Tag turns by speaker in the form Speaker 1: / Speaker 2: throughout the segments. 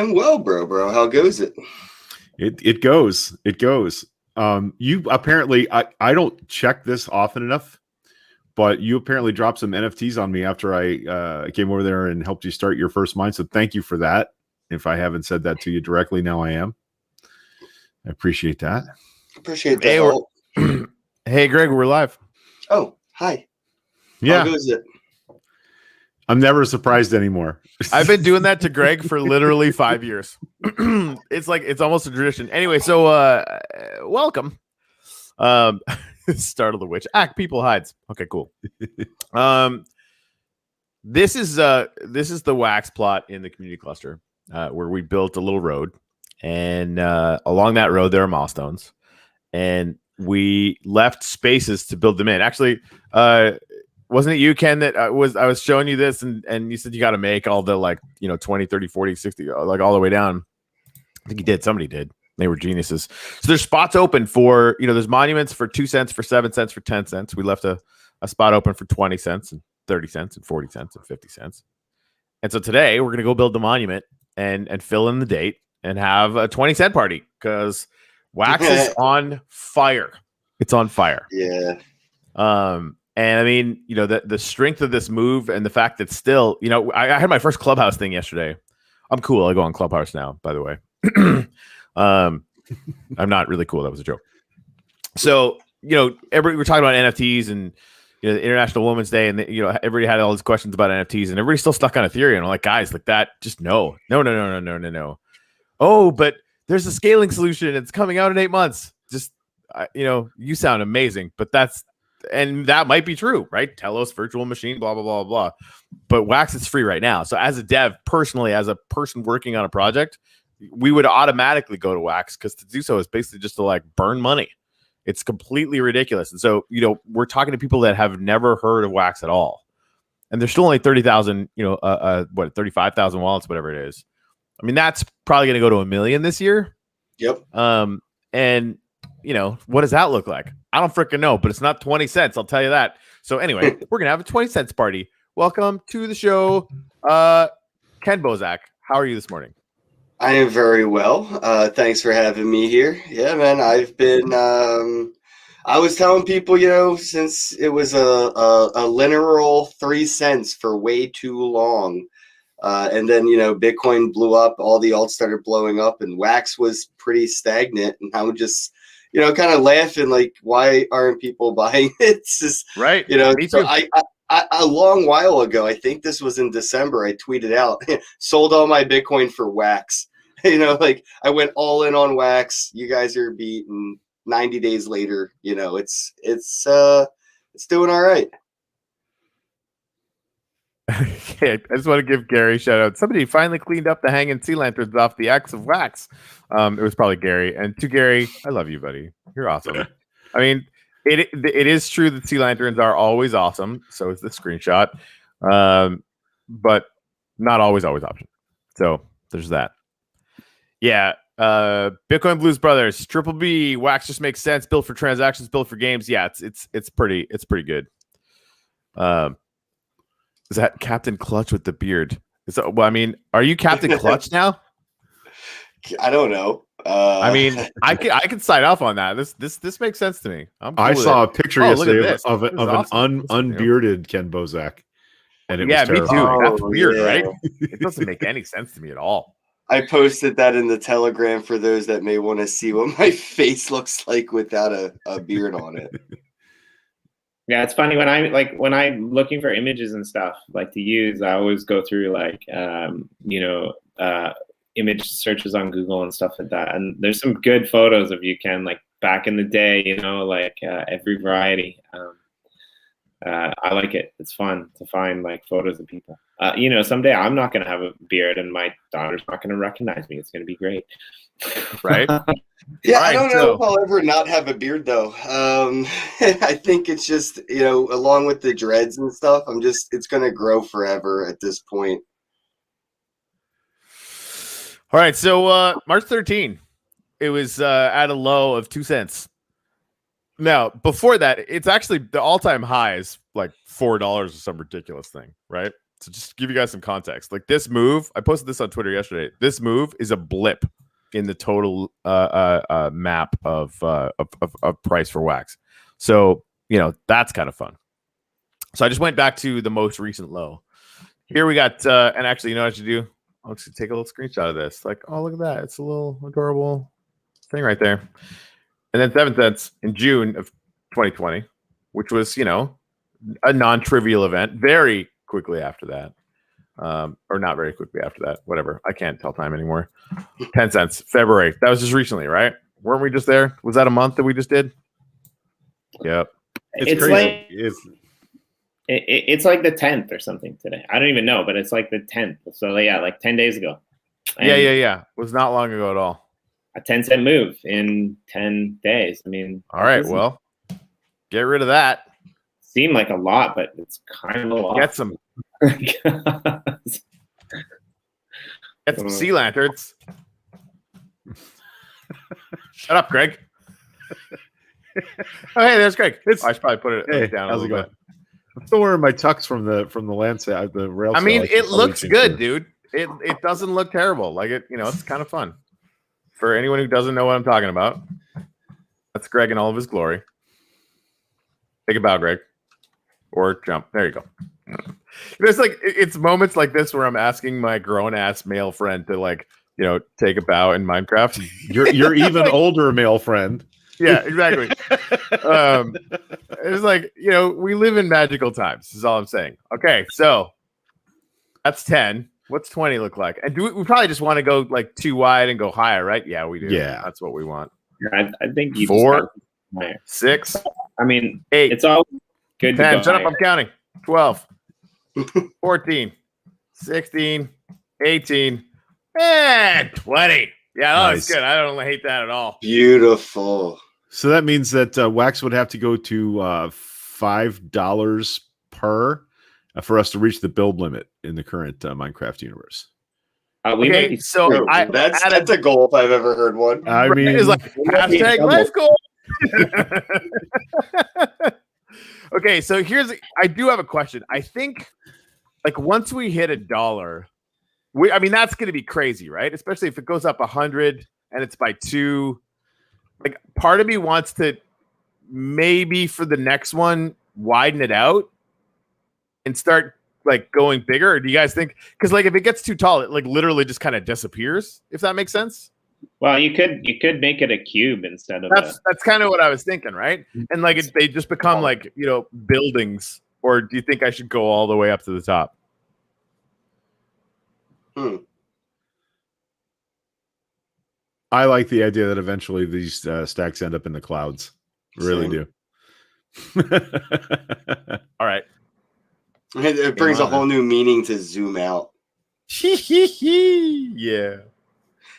Speaker 1: I'm well, bro. How goes it?
Speaker 2: It goes. You apparently, I don't check this often enough, but you apparently dropped some NFTs on me after I came over there and helped you start your first mine. So thank you for that. If I haven't said that to you directly, now I am. I appreciate that.
Speaker 1: Appreciate the help.
Speaker 3: Hey, Greg, we're live.
Speaker 1: Oh, hi.
Speaker 2: Yeah.
Speaker 1: How goes it?
Speaker 2: I'm never surprised anymore.
Speaker 3: I've been doing that to Greg for literally 5 years. It's almost a tradition. Anyway, so welcome. Startle the witch. People hides. Okay, cool. This is the wax plot in the community cluster where we built a little road, and along that road there are milestones, and we left spaces to build them in. Actually, wasn't it you, Ken, that I was showing you this and you said you got to make all the 20, 30, 40, 60, like all the way down. I think you did. Somebody did. They were geniuses. So there's spots open for, there's monuments for 2 cents, for 7 cents, for 10 cents. We left a spot open for 20 cents and 30 cents and 40 cents and 50 cents. And so today we're going to go build the monument and fill in the date and have a 20-cent party because wax is on fire. It's on fire.
Speaker 1: Yeah.
Speaker 3: And I mean, the strength of this move and the fact that still, I had my first Clubhouse thing yesterday. I'm cool. I go on Clubhouse now, by the way. I'm not really cool. That was a joke. So, we're talking about NFTs and, the International Women's Day, and everybody had all these questions about NFTs, and everybody's still stuck on Ethereum. I'm like, guys, like that, just no. Oh, but there's a scaling solution. It's coming out in 8 months. Just, you sound amazing, but and that might be true, right? Telos, virtual machine, blah, blah, blah, blah. But Wax is free right now. So as a dev, personally, as a person working on a project, we would automatically go to Wax because to do so is basically just to burn money. It's completely ridiculous. And so, we're talking to people that have never heard of Wax at all. And there's still only 30,000, 35,000 wallets, whatever it is. I mean, that's probably going to go to 1 million this year.
Speaker 1: Yep.
Speaker 3: And what does that look like? I don't freaking know, but it's not 20 cents. I'll tell you that. So anyway, we're going to have a 20 cents party. Welcome to the show. Kenn Bosak, how are you this morning?
Speaker 1: I am very well. Thanks for having me here. Yeah, man, I've been, I was telling people, since it was a literal 3 cents for way too long. And then, Bitcoin blew up, all the alts started blowing up, and Wax was pretty stagnant. And I'm just, kind of laughing, like, why aren't people buying it? It's just,
Speaker 3: right. Me
Speaker 1: so
Speaker 3: too.
Speaker 1: I a long while ago, I think this was in December, I tweeted out, sold all my Bitcoin for Wax. I went all in on Wax. You guys are beaten. 90 days later, it's doing all right.
Speaker 3: Okay, I just want to give Gary a shout out. Somebody finally cleaned up the hanging sea lanterns off the X of Wax. It was probably Gary. And to Gary, I love you, buddy. You're awesome. I mean, it is true that sea lanterns are always awesome. So is the screenshot, but not always option. So there's that. Yeah. Bitcoin Blues Brothers, Triple B, Wax just makes sense. Built for transactions, built for games. Yeah, it's pretty good. Is that Captain Clutch with the beard? Are you Captain Clutch now?
Speaker 1: I don't know.
Speaker 3: I can sign off on that. This makes sense to me.
Speaker 2: I saw a picture yesterday of an
Speaker 3: awesome.
Speaker 2: unbearded Kenn Bosak, and it was
Speaker 3: me too. That's weird,
Speaker 1: yeah.
Speaker 3: Right? It doesn't make any sense to me at all.
Speaker 1: I posted that in the Telegram for those that may want to see what my face looks like without a beard on it.
Speaker 4: Yeah, it's funny when I'm looking for images and stuff to use. I always go through image searches on Google and stuff like that. And there's some good photos of you, Ken, back in the day. Every variety. I like it. It's fun to find photos of people. Someday I'm not going to have a beard and my daughter's not going to recognize me. It's going to be great.
Speaker 3: Right?
Speaker 1: Yeah, I don't know if I'll ever not have a beard though. I think it's just, along with the dreads and stuff, it's going to grow forever at this point.
Speaker 3: All right. So March 13, it was at a low of 2 cents. Now, before that, it's actually the all-time high is $4 or some ridiculous thing, right? So just to give you guys some context, like this move, I posted this on Twitter yesterday. This move is a blip in the total map of price for wax. So, that's kind of fun. So I just went back to the most recent low. Here we got, and actually, you know what I should do? I'll just take a little screenshot of this. Like, oh, look at that. It's a little adorable thing right there. And then 7 cents in June of 2020, which was, a non-trivial event very quickly after that. Or not very quickly after that. Whatever. I can't tell time anymore. 10 cents, February. That was just recently, right? Weren't we just there? Was that a month that we just did? Yep.
Speaker 4: It's
Speaker 2: crazy.
Speaker 4: It's like the 10th or something today. I don't even know, but it's like the 10th. So yeah, like 10 days ago. And
Speaker 3: Yeah. It was not long ago at all.
Speaker 4: A 10-cent move in 10 days. I mean,
Speaker 3: all right, well, get rid of that.
Speaker 4: Seemed like a lot, but it's kind of a lot.
Speaker 3: Get some sea lanterns. Shut up, Greg. Oh, hey, there's Greg. I should probably put it down.
Speaker 2: How's it going? I'm still wearing my tux from the Lancet, the rail.
Speaker 3: I mean, it looks good, dude. It doesn't look terrible. Like it's kind of fun. For anyone who doesn't know what I'm talking about, that's Greg in all of his glory. Take a bow, Greg, or jump. There you go. There's it's moments like this where I'm asking my grown ass male friend to take a bow in Minecraft.
Speaker 2: Your even older male friend.
Speaker 3: Yeah, exactly. It's like, we live in magical times, is all I'm saying. Okay, so that's 10. What's 20 look like? And we probably just want to go too wide and go higher, right? Yeah, we do.
Speaker 2: Yeah.
Speaker 3: That's what we want.
Speaker 4: I think you
Speaker 3: 4, 6.
Speaker 4: I mean,
Speaker 3: 8.
Speaker 4: It's all good
Speaker 3: 10.
Speaker 4: to go
Speaker 3: Shut
Speaker 4: higher.
Speaker 3: up, I'm counting. 12, 14, 16, 18, and 20. Yeah,
Speaker 2: Nice.
Speaker 3: That's good. I don't hate that at all.
Speaker 1: Beautiful.
Speaker 2: So that means that wax would have to go to $5 per for us to reach the build limit in the current Minecraft universe.
Speaker 3: Okay, so
Speaker 1: that's a goal if I've ever heard one.
Speaker 2: I mean,
Speaker 3: it's like hashtag life goal. Okay, so I do have a question. I think once we hit $1, that's going to be crazy, right? Especially if it goes up 100 and it's by 2. Part of me wants to maybe for the next one widen it out and start going bigger. Or do you guys think? Because if it gets too tall, it literally just kind of disappears. If that makes sense.
Speaker 4: Well, you could make it a cube instead of.
Speaker 3: That's kind of what I was thinking, right? And they just become buildings. Or do you think I should go all the way up to the top?
Speaker 2: I like the idea that eventually these stacks end up in the clouds. Really do.
Speaker 3: All right.
Speaker 1: It brings a whole new meaning to zoom out.
Speaker 3: Yeah.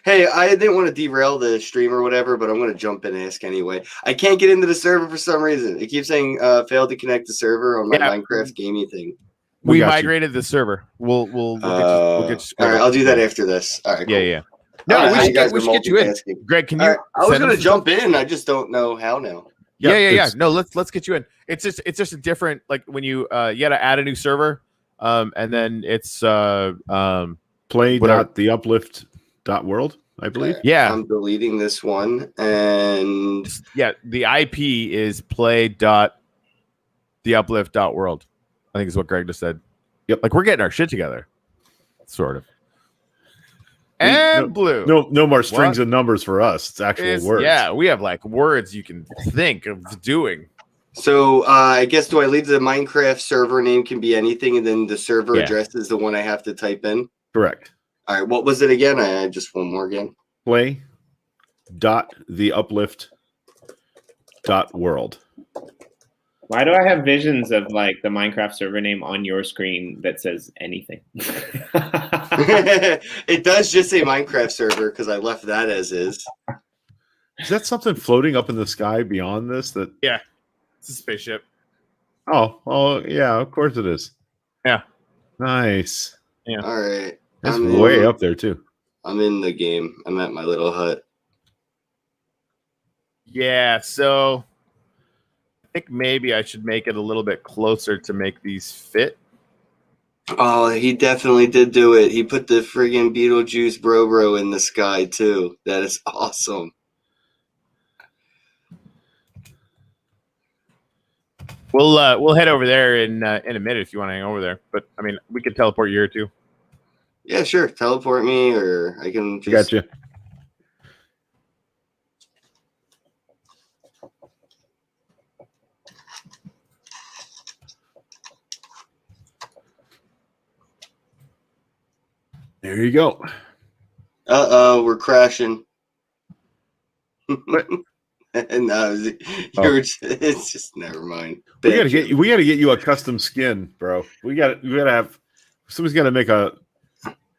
Speaker 1: Hey, I didn't want to derail the stream or whatever, but I'm going to jump in and ask anyway. I can't get into the server for some reason. It keeps saying failed to connect the server on my Minecraft gaming thing.
Speaker 3: We migrated the server. We'll get you.
Speaker 1: All right, I'll do that after this. All right, cool.
Speaker 3: Yeah. No, we should get you in. Greg, can you?
Speaker 1: Right, I was going to jump in. I just don't know how now.
Speaker 3: Yeah. No, let's get you in. It's just a different
Speaker 1: Hmm.
Speaker 3: when you got to add a new server, and then it's
Speaker 2: play.theuplift.world, I believe.
Speaker 3: Yeah,
Speaker 1: I'm deleting this one, and
Speaker 3: the IP is play.theuplift.world. I think is what Greg just said.
Speaker 2: Yep,
Speaker 3: we're getting our shit together, sort of. And blue.
Speaker 2: No more strings and numbers for us. It's actual words.
Speaker 3: Yeah, we have words you can think of doing.
Speaker 1: So I guess do I leave the Minecraft server name can be anything, and then the server address is the one I have to type in?
Speaker 2: Correct.
Speaker 1: All right, what was it again? I just one more again.
Speaker 2: Play.theuplift.world.
Speaker 4: Why do I have visions of the Minecraft server name on your screen that says anything?
Speaker 1: It does just say Minecraft server because I left that as is.
Speaker 2: Is that something floating up in the sky beyond this?
Speaker 3: Yeah, it's a spaceship.
Speaker 2: Oh, yeah, of course it is.
Speaker 3: Yeah.
Speaker 2: Nice.
Speaker 3: Yeah.
Speaker 1: All right.
Speaker 2: That's way up there too.
Speaker 1: I'm in the game. I'm at my little hut.
Speaker 3: Yeah, so I think maybe I should make it a little bit closer to make these fit.
Speaker 1: Oh, he definitely did do it. He put the friggin' Beetlejuice Bro in the sky too. That is awesome.
Speaker 3: We'll head over there in a minute if you want to hang over there. But I mean, we could teleport you here too.
Speaker 1: Yeah, sure. Teleport me, or I can just.
Speaker 2: Gotcha. There you go.
Speaker 1: We're crashing.
Speaker 3: What?
Speaker 1: No, it's just never mind.
Speaker 2: We gotta get you a custom skin, bro. We gotta have somebody's gotta make a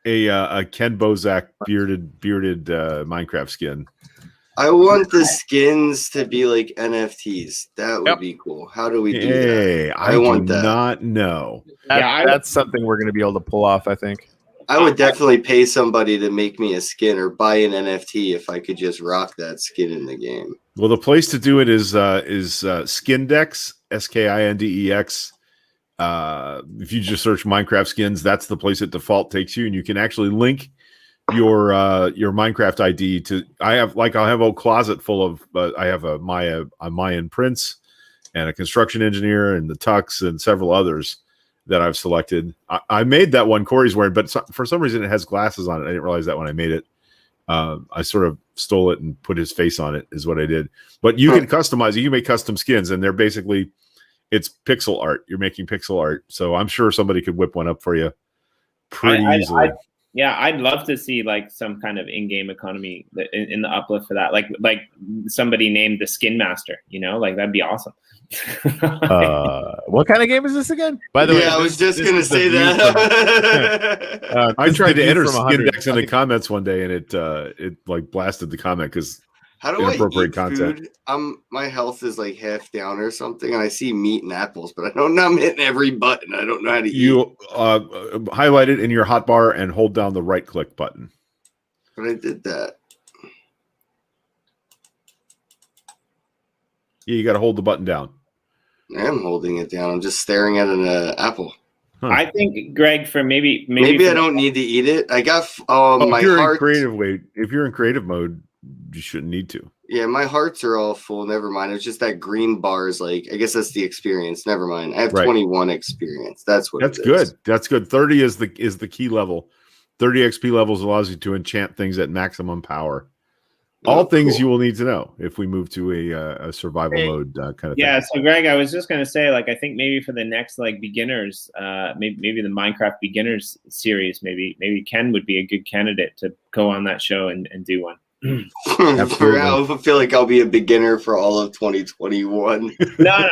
Speaker 2: Kenn Bosak bearded Minecraft skin.
Speaker 1: I want the skins to be like NFTs. That would be cool. How do we do that?
Speaker 2: I want that. Not know.
Speaker 3: That's something we're gonna be able to pull off, I think.
Speaker 1: I would definitely pay somebody to make me a skin or buy an NFT if I could just rock that skin in the game.
Speaker 2: Well, the place to do it is Skindex, SKINDEX. If you just search Minecraft skins, that's the place it default takes you, and you can actually link your Minecraft ID to. I'll have a closet full of. I have a Mayan prince, and a construction engineer, and the Tux, and several others that I've selected. I made that one Corey's wearing, but for some reason it has glasses on it. I didn't realize that when I made it. I sort of stole it and put his face on it is what I did. But you can customize it. You can make custom skins, and they're basically it's pixel art. You're making pixel art. So I'm sure somebody could whip one up for you pretty easily.
Speaker 4: I'd love to see like some kind of in-game economy in the uplift for that. Like somebody named the Skin Master, like that'd be awesome.
Speaker 3: What kind of game is this again? By the way,
Speaker 1: I was just gonna say that.
Speaker 2: I tried to enter Skindex in the comments one day, and it like blasted the comment because
Speaker 1: how do I eat food? My health is like half down or something, and I see meat and apples, but I don't know. I'm hitting every button. I don't know how to eat.
Speaker 2: You highlight it in your hotbar and hold down the right click button.
Speaker 1: But I did that.
Speaker 2: Yeah, you got to hold the button down.
Speaker 1: I am holding it down. I'm just staring at an apple.
Speaker 4: Huh. I think, Greg, for maybe
Speaker 1: I don't need to eat it. I got my heart.
Speaker 2: If you're in creative mode, you shouldn't need to.
Speaker 1: Yeah, my hearts are all full. Never mind. It's just that green bar is like. I guess that's the experience. Never mind. I have 21 experience. That's what.
Speaker 2: That's good. That's good. 30 is the key level. 30 XP levels allows you to enchant things at maximum power. All things you will need to know if we move to a survival mode kind of thing.
Speaker 4: Yeah, so Greg, I was just going to say, like, I think maybe for the next like beginners, maybe the Minecraft beginners series, maybe Kenn would be a good candidate to go on that show and do one.
Speaker 1: I feel like I'll be a beginner for all of 2021.
Speaker 4: No, not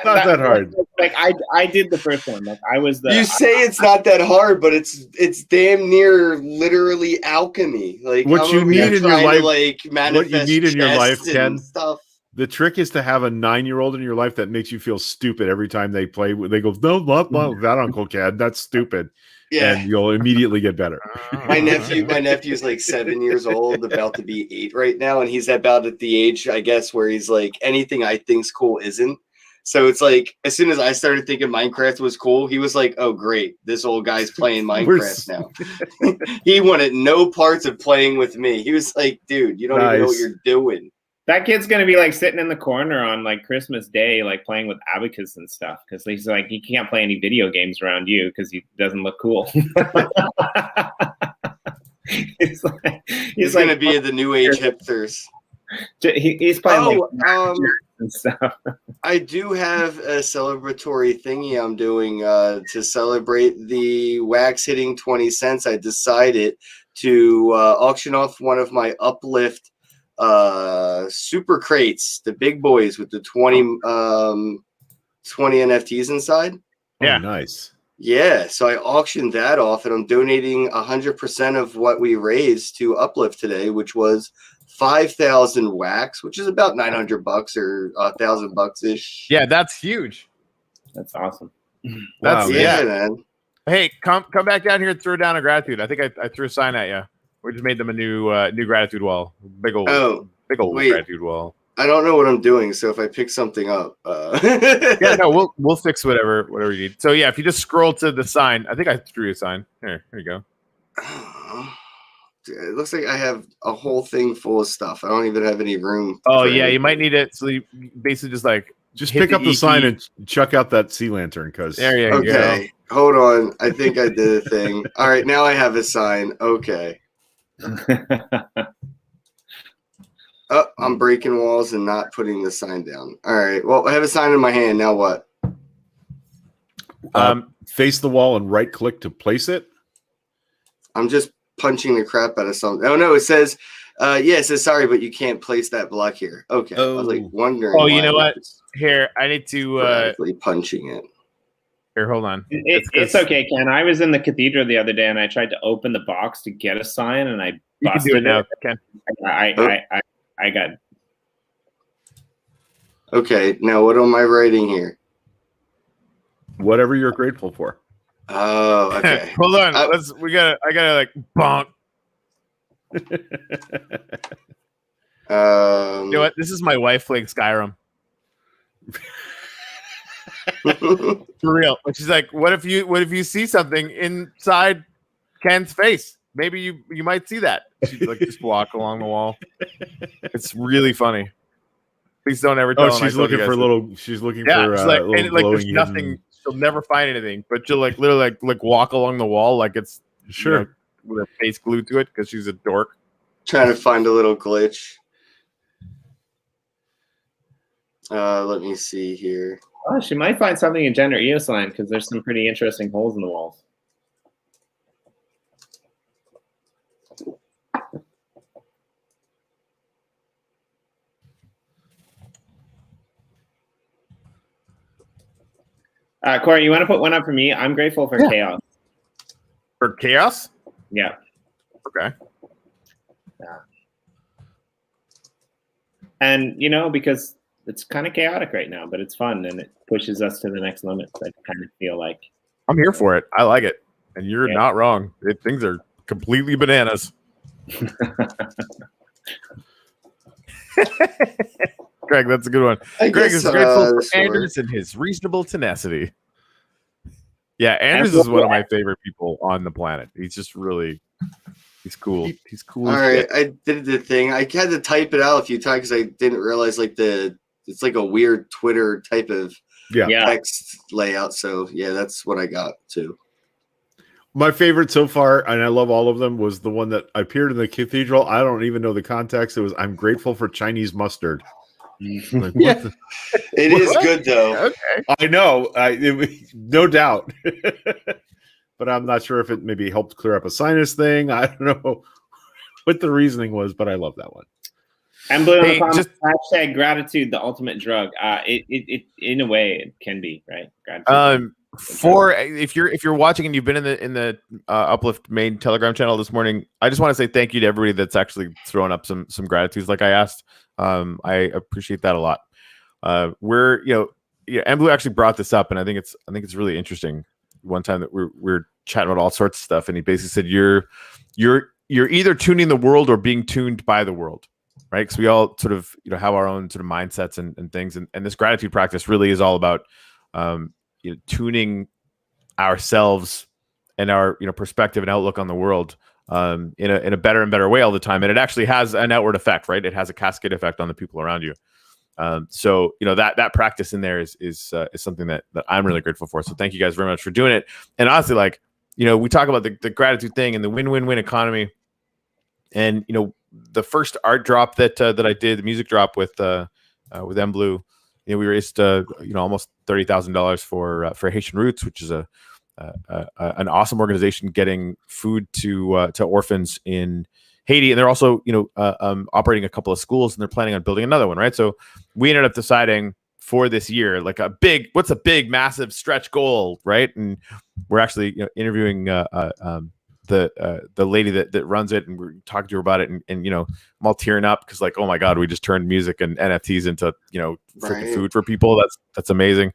Speaker 4: that hard. Like I did the first one. Like I was the.
Speaker 1: You say it's not that hard, but it's damn near literally alchemy. Like
Speaker 2: what you need in your life,
Speaker 1: what you need in your life, Kenn. Stuff.
Speaker 2: The trick is to have a 9-year-old in your life that makes you feel stupid every time they play. They go, no, that Uncle Kenn, that's stupid. Yeah. And you'll immediately get better.
Speaker 1: My nephew's like 7 years old, about to be 8 right now, and he's about at the age, I guess, where he's like, anything I think's cool isn't. So it's like, as soon as I started thinking Minecraft was cool, he was like, oh great, this old guy's playing Minecraft now. He wanted no parts of playing with me. He was like, dude, you don't even know what you're doing.
Speaker 4: That kid's gonna be like sitting in the corner on like Christmas Day, like playing with abacus and stuff, because he's like he can't play any video games around you because he doesn't look cool. he's
Speaker 1: gonna be the new age hipsters.
Speaker 4: He's playing and stuff.
Speaker 1: I do have a celebratory thingy I'm doing to celebrate the wax hitting 20 cents. I decided to auction off one of my Uplift super crates, the big boys with the 20 NFTs inside.
Speaker 2: Yeah, nice.
Speaker 1: Yeah, so I auctioned that off, and I'm donating 100% of what we raised to Uplift today, which was 5,000 wax, which is about $900 or $1,000 ish.
Speaker 3: Yeah, that's huge.
Speaker 4: That's awesome.
Speaker 3: That's
Speaker 1: man.
Speaker 3: Hey, come back down here and throw down a gratitude. I think I threw a sign at you. We just made them a new gratitude wall. Big old gratitude wall.
Speaker 1: I don't know what I'm doing, so if I pick something up,
Speaker 3: Yeah, no, we'll fix whatever you need. So yeah, if you just scroll to the sign, I think I threw you a sign. Here you go.
Speaker 1: It looks like I have a whole thing full of stuff. I don't even have any room.
Speaker 3: Oh yeah, you might need it. So you basically just
Speaker 2: pick up the sign and chuck out that sea lantern. Because
Speaker 3: there you
Speaker 1: okay,
Speaker 3: go.
Speaker 1: Hold on. I think I did a thing. All right, now I have a sign. Okay. Oh, I'm breaking walls and not putting the sign down. All right. Well, I have a sign in my hand. Now what?
Speaker 2: Face the wall and right click to place it.
Speaker 1: I'm just punching the crap out of something. Oh no, it says, it says sorry, but you can't place that block here. Okay. I was like wondering.
Speaker 3: Oh, you know what? Here, I need to
Speaker 1: punching it.
Speaker 3: Here, hold on.
Speaker 4: It's okay, Ken. I was in the cathedral the other day and I tried to open the box to get a sign and I busted
Speaker 3: you can do it now, Ken.
Speaker 4: I got.
Speaker 1: Okay, now what am I writing here?
Speaker 2: Whatever you're grateful for.
Speaker 1: Oh, okay.
Speaker 3: Hold on. I gotta like bonk. You know what? This is my wife playing Skyrim. For real. But she's like, what if you see something inside Ken's face? Maybe you might see that. She'd like just walk along the wall. It's really funny. Please don't ever tell.
Speaker 2: She's looking for little. She's looking for.
Speaker 3: She's like, there's nothing.
Speaker 2: Hidden...
Speaker 3: She'll never find anything, but she'll like literally like walk along the wall like it's
Speaker 2: sure
Speaker 3: with her face glued to it because she's a dork.
Speaker 1: Trying to find a little glitch. Let me see here.
Speaker 4: Oh, she might find something in gender EOS line because there's some pretty interesting holes in the walls. Corey, you want to put one up for me? I'm grateful for chaos.
Speaker 3: For chaos?
Speaker 4: Yeah.
Speaker 3: Okay.
Speaker 4: Yeah. And, because it's kind of chaotic right now, but it's fun and it pushes us to the next limits. I kind of feel like.
Speaker 3: I'm here for it. I like it. And you're not wrong. Things are completely bananas. Greg, that's a good one. Greg is grateful for Anders and his reasonable tenacity. Yeah, Anders is one of my favorite people on the planet. He's just really, he's cool. He's cool.
Speaker 1: All right, I did the thing. I had to type it out a few times because I didn't realize it's like a weird Twitter type of text layout. So yeah, that's what I got too.
Speaker 2: My favorite so far, and I love all of them, was the one that appeared in the cathedral. I don't even know the context. It was, I'm grateful for Chinese mustard. Like,
Speaker 1: it is good though.
Speaker 2: Okay. I know, no doubt. But I'm not sure if it maybe helped clear up a sinus thing. I don't know what the reasoning was, but I love that one.
Speaker 4: And Blue in the comments, hashtag gratitude, the ultimate drug. It in a way it can be, right? Gratitude.
Speaker 3: If you're watching and you've been in the Uplift main Telegram channel this morning, I just want to say thank you to everybody that's actually throwing up some gratitudes like I asked. I appreciate that a lot. Blue actually brought this up, and I think it's really interesting. One time that we're chatting about all sorts of stuff, and he basically said you're either tuning the world or being tuned by the world, right? Because we all sort of have our own sort of mindsets and things, and this gratitude practice really is all about tuning ourselves and our perspective and outlook on the world in a better and better way all the time, and it actually has an outward effect, right? It has a cascade effect on the people around you. So that practice in there is something that I'm really grateful for. So thank you guys very much for doing it. And honestly, we talk about the gratitude thing and the win-win-win economy, and the first art drop that I did, the music drop with M Blue. We raised almost $30,000 for Haitian Roots, which is an awesome organization getting food to orphans in Haiti, and they're also operating a couple of schools, and they're planning on building another one, right? So we ended up deciding for this year, like what's a big, massive stretch goal, right? And we're actually interviewing the lady that runs it, and we're talking to her about it, and I'm all tearing up because oh my god, we just turned music and NFTs into freaking food for people. That's amazing.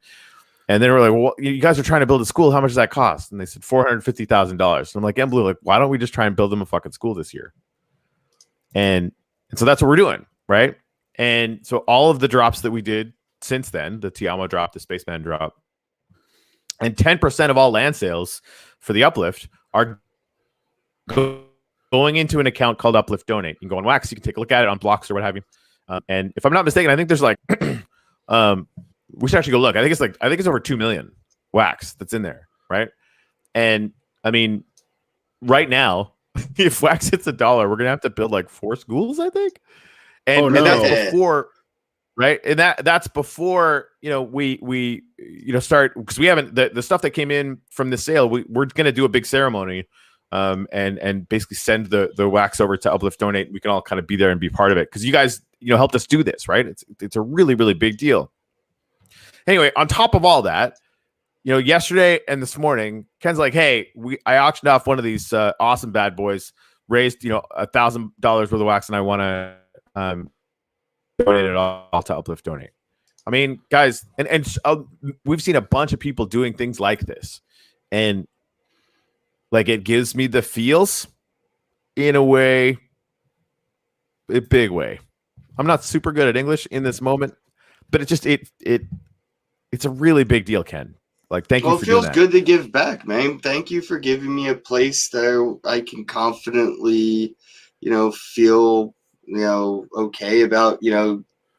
Speaker 3: And then we're like, well, you guys are trying to build a school. How much does that cost? And they said $450,000. So I'm like, M Blue, why don't we just try and build them a fucking school this year? And so that's what we're doing, right? And so all of the drops that we did since then, the Tiamo drop, the Spaceman drop, and 10% of all land sales for the Uplift are going into an account called Uplift Donate. You can go on Wax, you can take a look at it on Blocks or what have you. And if I'm not mistaken, I think there's like, we should actually go look. I think it's over 2 million Wax that's in there, right? And I mean, right now, if Wax hits $1, we're gonna have to build like 4 schools, I think. And that's before, right? And that's before, we start, because we haven't the stuff that came in from the sale. We're gonna do a big ceremony, and basically send the Wax over to Uplift Donate. We can all kind of be there and be part of it, because you guys helped us do this, right? It's a really, really big deal. Anyway, on top of all that, yesterday and this morning, Ken's like, hey, I auctioned off one of these awesome bad boys, raised $1,000 worth of Wax, and I want to donate it all to Uplift Donate. I mean, guys, and we've seen a bunch of people doing things like this, and like, it gives me the feels in a way, a big way. I'm not super good at English in this moment, but it's a really big deal, Ken. Like, thank you for doing that.
Speaker 1: Well, it feels good to give back, man. Thank you for giving me a place that I can confidently, feel, okay about,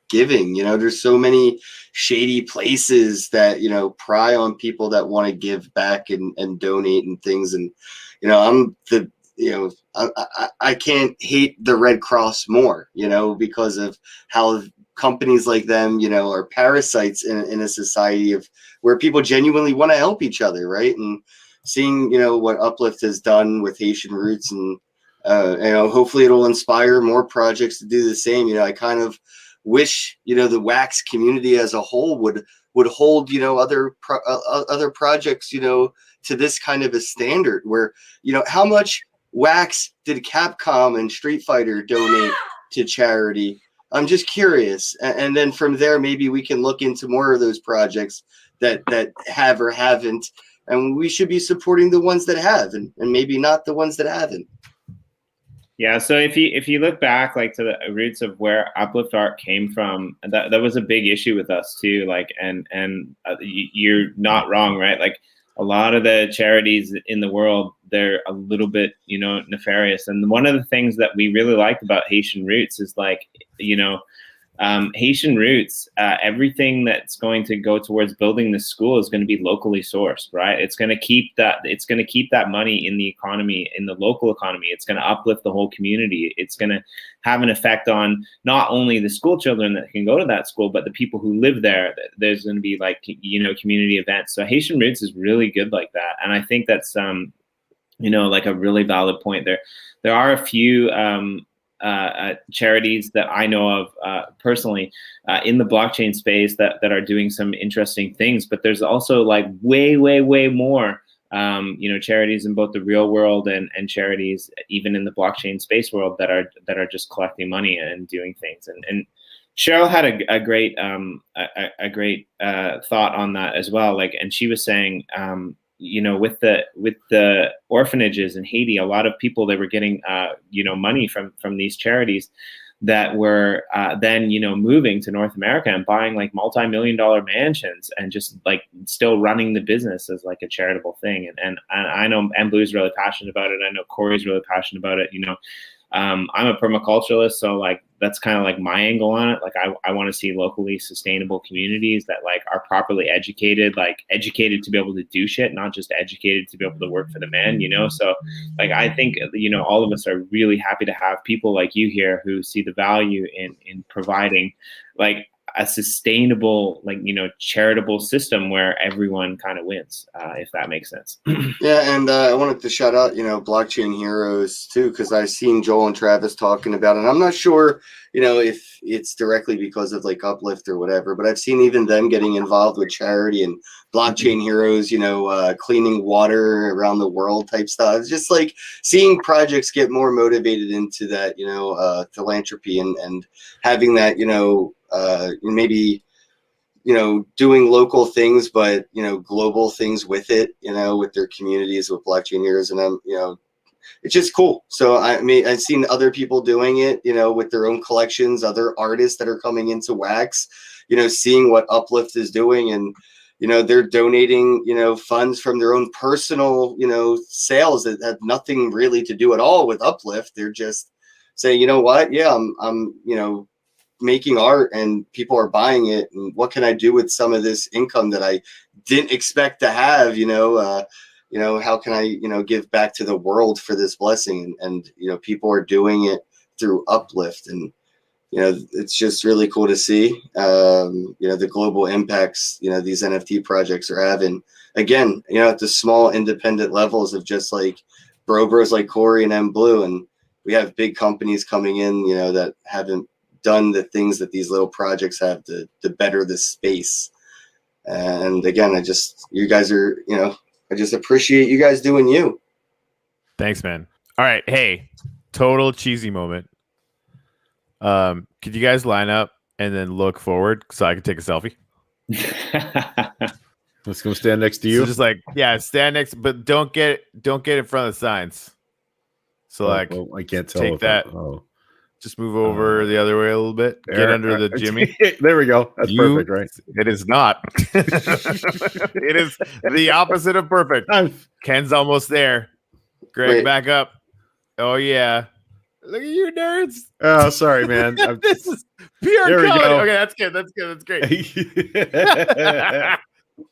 Speaker 1: giving. There's so many shady places that, pry on people that want to give back and donate and things. And, I can't hate the Red Cross more, because of how companies like them, are parasites in a society where people genuinely want to help each other, right? And seeing, what Uplift has done with Haitian Roots, and hopefully it'll inspire more projects to do the same. I kind of wish, the Wax community as a whole would hold, other projects, to this kind of a standard where, how much Wax did Capcom and Street Fighter donate to charity? I'm just curious. And then from there, maybe we can look into more of those projects that have or haven't. And we should be supporting the ones that have, and maybe not the ones that haven't.
Speaker 4: Yeah, so if you look back, like, to the roots of where Uplift Art came from, that was a big issue with us too. Like, and you're not wrong, right? Like, a lot of the charities in the world, they're a little bit, nefarious. And one of the things that we really liked about Haitian Roots is, like, Haitian Roots, everything that's going to go towards building this school is going to be locally sourced, right? It's going to keep that money in the economy, in the local economy. It's going to uplift the whole community. It's going to have an effect on not only the school children that can go to that school, but the people who live there. There's going to be, like, community events. So Haitian Roots is really good like that. And I think that's, like, a really valid point there. There are a few, charities that I know of personally in the blockchain space that are doing some interesting things, but there's also, like, way more charities in both the real world and charities even in the blockchain space world that are just collecting money and doing things. And Cheryl had a great thought on that as well. Like, and she was saying, with the orphanages in Haiti, a lot of people, they were getting, money from these charities that were then, moving to North America and buying, like, multi-million-dollar mansions and just, like, still running the business as, like, a charitable thing. And I know Mblu's really passionate about it. I know Corey's really passionate about it. I'm a permaculturalist, so, like, that's kind of, like, my angle on it. Like, I want to see locally sustainable communities that, like, are properly educated, like, educated to be able to do shit, not just educated to be able to work for the man, So, like, I think, all of us are really happy to have people like you here who see the value in providing, like, a sustainable, like, charitable system where everyone kind of wins, if that makes sense.
Speaker 1: Yeah, and I wanted to shout out, Blockchain Heroes too, because I've seen Joel and Travis talking about it. And I'm not sure, if it's directly because of, like, Uplift or whatever, but I've seen even them getting involved with charity and Blockchain Heroes, cleaning water around the world type stuff. It's just, like, seeing projects get more motivated into that, philanthropy and having that, maybe, doing local things, but, global things with it, with their communities, with Blockchain Heroes. And I'm, it's just cool. So I mean, I've seen other people doing it, you know, with their own collections, other artists that are coming into wax, you know, seeing what Uplift is doing, and you know, they're donating, you know, funds from their own personal, you know, sales that have nothing really to do at all with Uplift. They're just saying, you know what, yeah, I'm you know, making art and people are buying it, and what can I do with some of this income that I didn't expect to have, you know, how can I, you know, give back to the world for this blessing? And you know, people are doing it through Uplift, and you know, it's just really cool to see, you know, the global impacts, you know, these NFT projects are having, again, you know, at the small independent levels of just like bros like Corey and M Blue. And we have big companies coming in, you know, that haven't done the things that these little projects have to better the space. And again, you guys are, you know, I just appreciate you guys doing you.
Speaker 3: Thanks, man. All right. Hey, total cheesy moment. Could you guys line up and then look forward so I can take a selfie?
Speaker 2: Let's go stand next to you.
Speaker 3: So just like, yeah, stand next, but don't get in front of the signs. So like,
Speaker 2: I can't tell.
Speaker 3: Take that. Just move over the other way a little bit. Get under the Jimmy.
Speaker 2: There we go. That's perfect, right?
Speaker 3: It is not. It is the opposite of perfect. Ken's almost there. Greg,
Speaker 1: Wait.
Speaker 3: back up. Oh yeah. Look at you, nerds.
Speaker 2: Oh, sorry, man.
Speaker 3: This is pure
Speaker 2: There we
Speaker 3: comedy.
Speaker 2: go.
Speaker 3: Okay, that's good. That's great.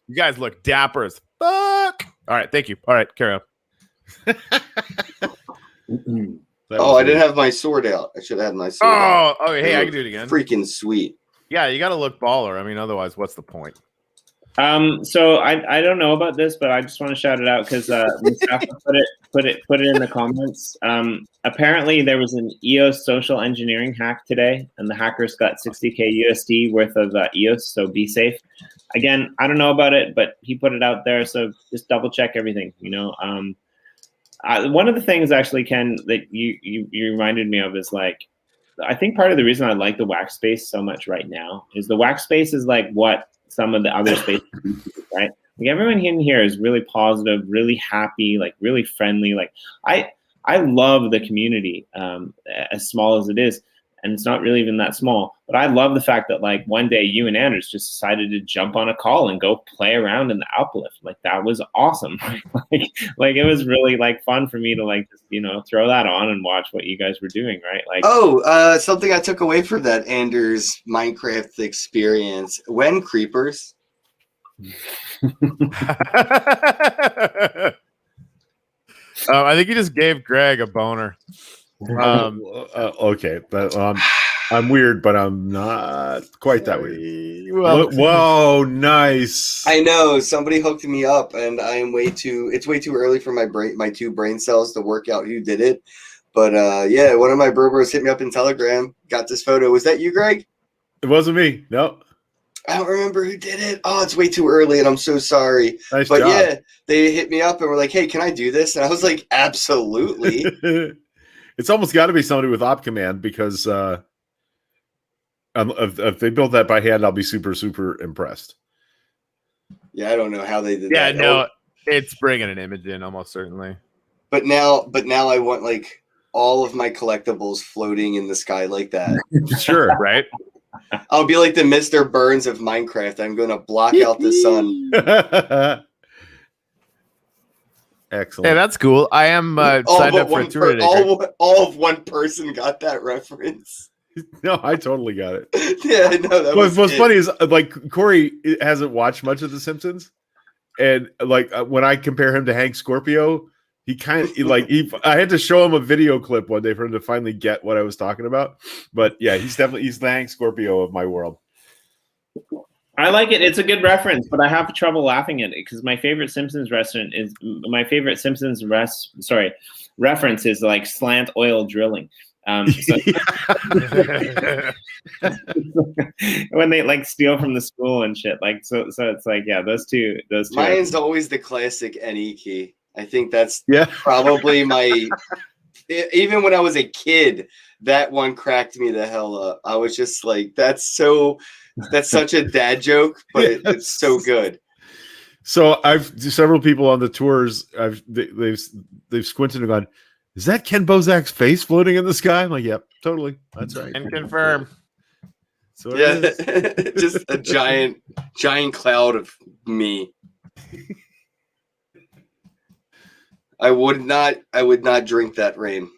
Speaker 3: You guys look dapper as fuck. All right, thank you. All right, carry on.
Speaker 1: I didn't have my sword out. I should have had my sword out.
Speaker 3: Oh, hey, I can do it again.
Speaker 1: Freaking sweet.
Speaker 3: Yeah, you got to look baller. I mean, otherwise, what's the point?
Speaker 4: So I don't know about this, but I just want to shout it out because Mustafa put it in the comments. Apparently, there was an EOS social engineering hack today, and the hackers got 60K USD worth of EOS. So be safe. Again, I don't know about it, but he put it out there, so just double check everything. You know, one of the things actually, Ken, that you reminded me of is like, I think part of the reason I like the wax space so much right now is the wax space is like what some of the other spaces, right? Like everyone in here is really positive, really happy, like really friendly. Like I love the community, as small as it is, and it's not really even that small. But I love the fact that like one day you and Anders just decided to jump on a call and go play around in the Uplift. Like that was awesome. like it was really like fun for me to like just, you know, throw that on and watch what you guys were doing, right? Like
Speaker 1: something I took away from that Anders Minecraft experience: when creepers.
Speaker 3: I think you just gave Greg a boner.
Speaker 2: Okay, but I'm weird, but I'm not quite that weird.
Speaker 3: Well,
Speaker 2: whoa, nice.
Speaker 1: I know somebody hooked me up, and it's way too early for my two brain cells to work out who did it. But yeah, one of my bros hit me up in Telegram, got this photo. Was that you, Greg?
Speaker 2: It wasn't me. No.
Speaker 1: I don't remember who did it. Oh, it's way too early, and I'm so sorry.
Speaker 2: Nice
Speaker 1: but
Speaker 2: job.
Speaker 1: Yeah, they hit me up and were like, "Hey, can I do this?" And I was like, "Absolutely."
Speaker 2: It's almost got to be somebody with Op Command because if they built that by hand, I'll be super, super impressed.
Speaker 1: Yeah, I don't know how they did
Speaker 3: yeah,
Speaker 1: that.
Speaker 3: no, it's bringing an image in almost certainly.
Speaker 1: But now I want like all of my collectibles floating in the sky like that.
Speaker 2: Sure,
Speaker 3: right?
Speaker 1: I'll be like the Mr. Burns of Minecraft. I'm going to block out the sun.
Speaker 2: Excellent.
Speaker 3: Hey, that's cool. I am signed up for a tour today.
Speaker 1: All of one person got that reference.
Speaker 2: No, I totally got it.
Speaker 1: Yeah, no, that was
Speaker 2: what's funny is like Corey hasn't watched much of The Simpsons, and like when I compare him to Hank Scorpio, he kind of like I had to show him a video clip one day for him to finally get what I was talking about. But yeah, he's the Hank Scorpio of my world.
Speaker 4: I like it. It's a good reference, but I have trouble laughing at it because my favorite Simpsons reference is like slant oil drilling. When they like steal from the school and shit, like so it's like those two.
Speaker 1: Mine's always the classic NE key. I think that's probably my. Even when I was a kid, that one cracked me the hell up. I was just like, that's such a dad joke, but it's so good.
Speaker 2: So I've several people on the tours. They've squinted and gone, Is that Kenn Bosak's face floating in the sky? I'm like, yep, totally. That's right.
Speaker 3: And confirm.
Speaker 2: So
Speaker 1: Yeah, just a giant cloud of me. I would not drink that rain.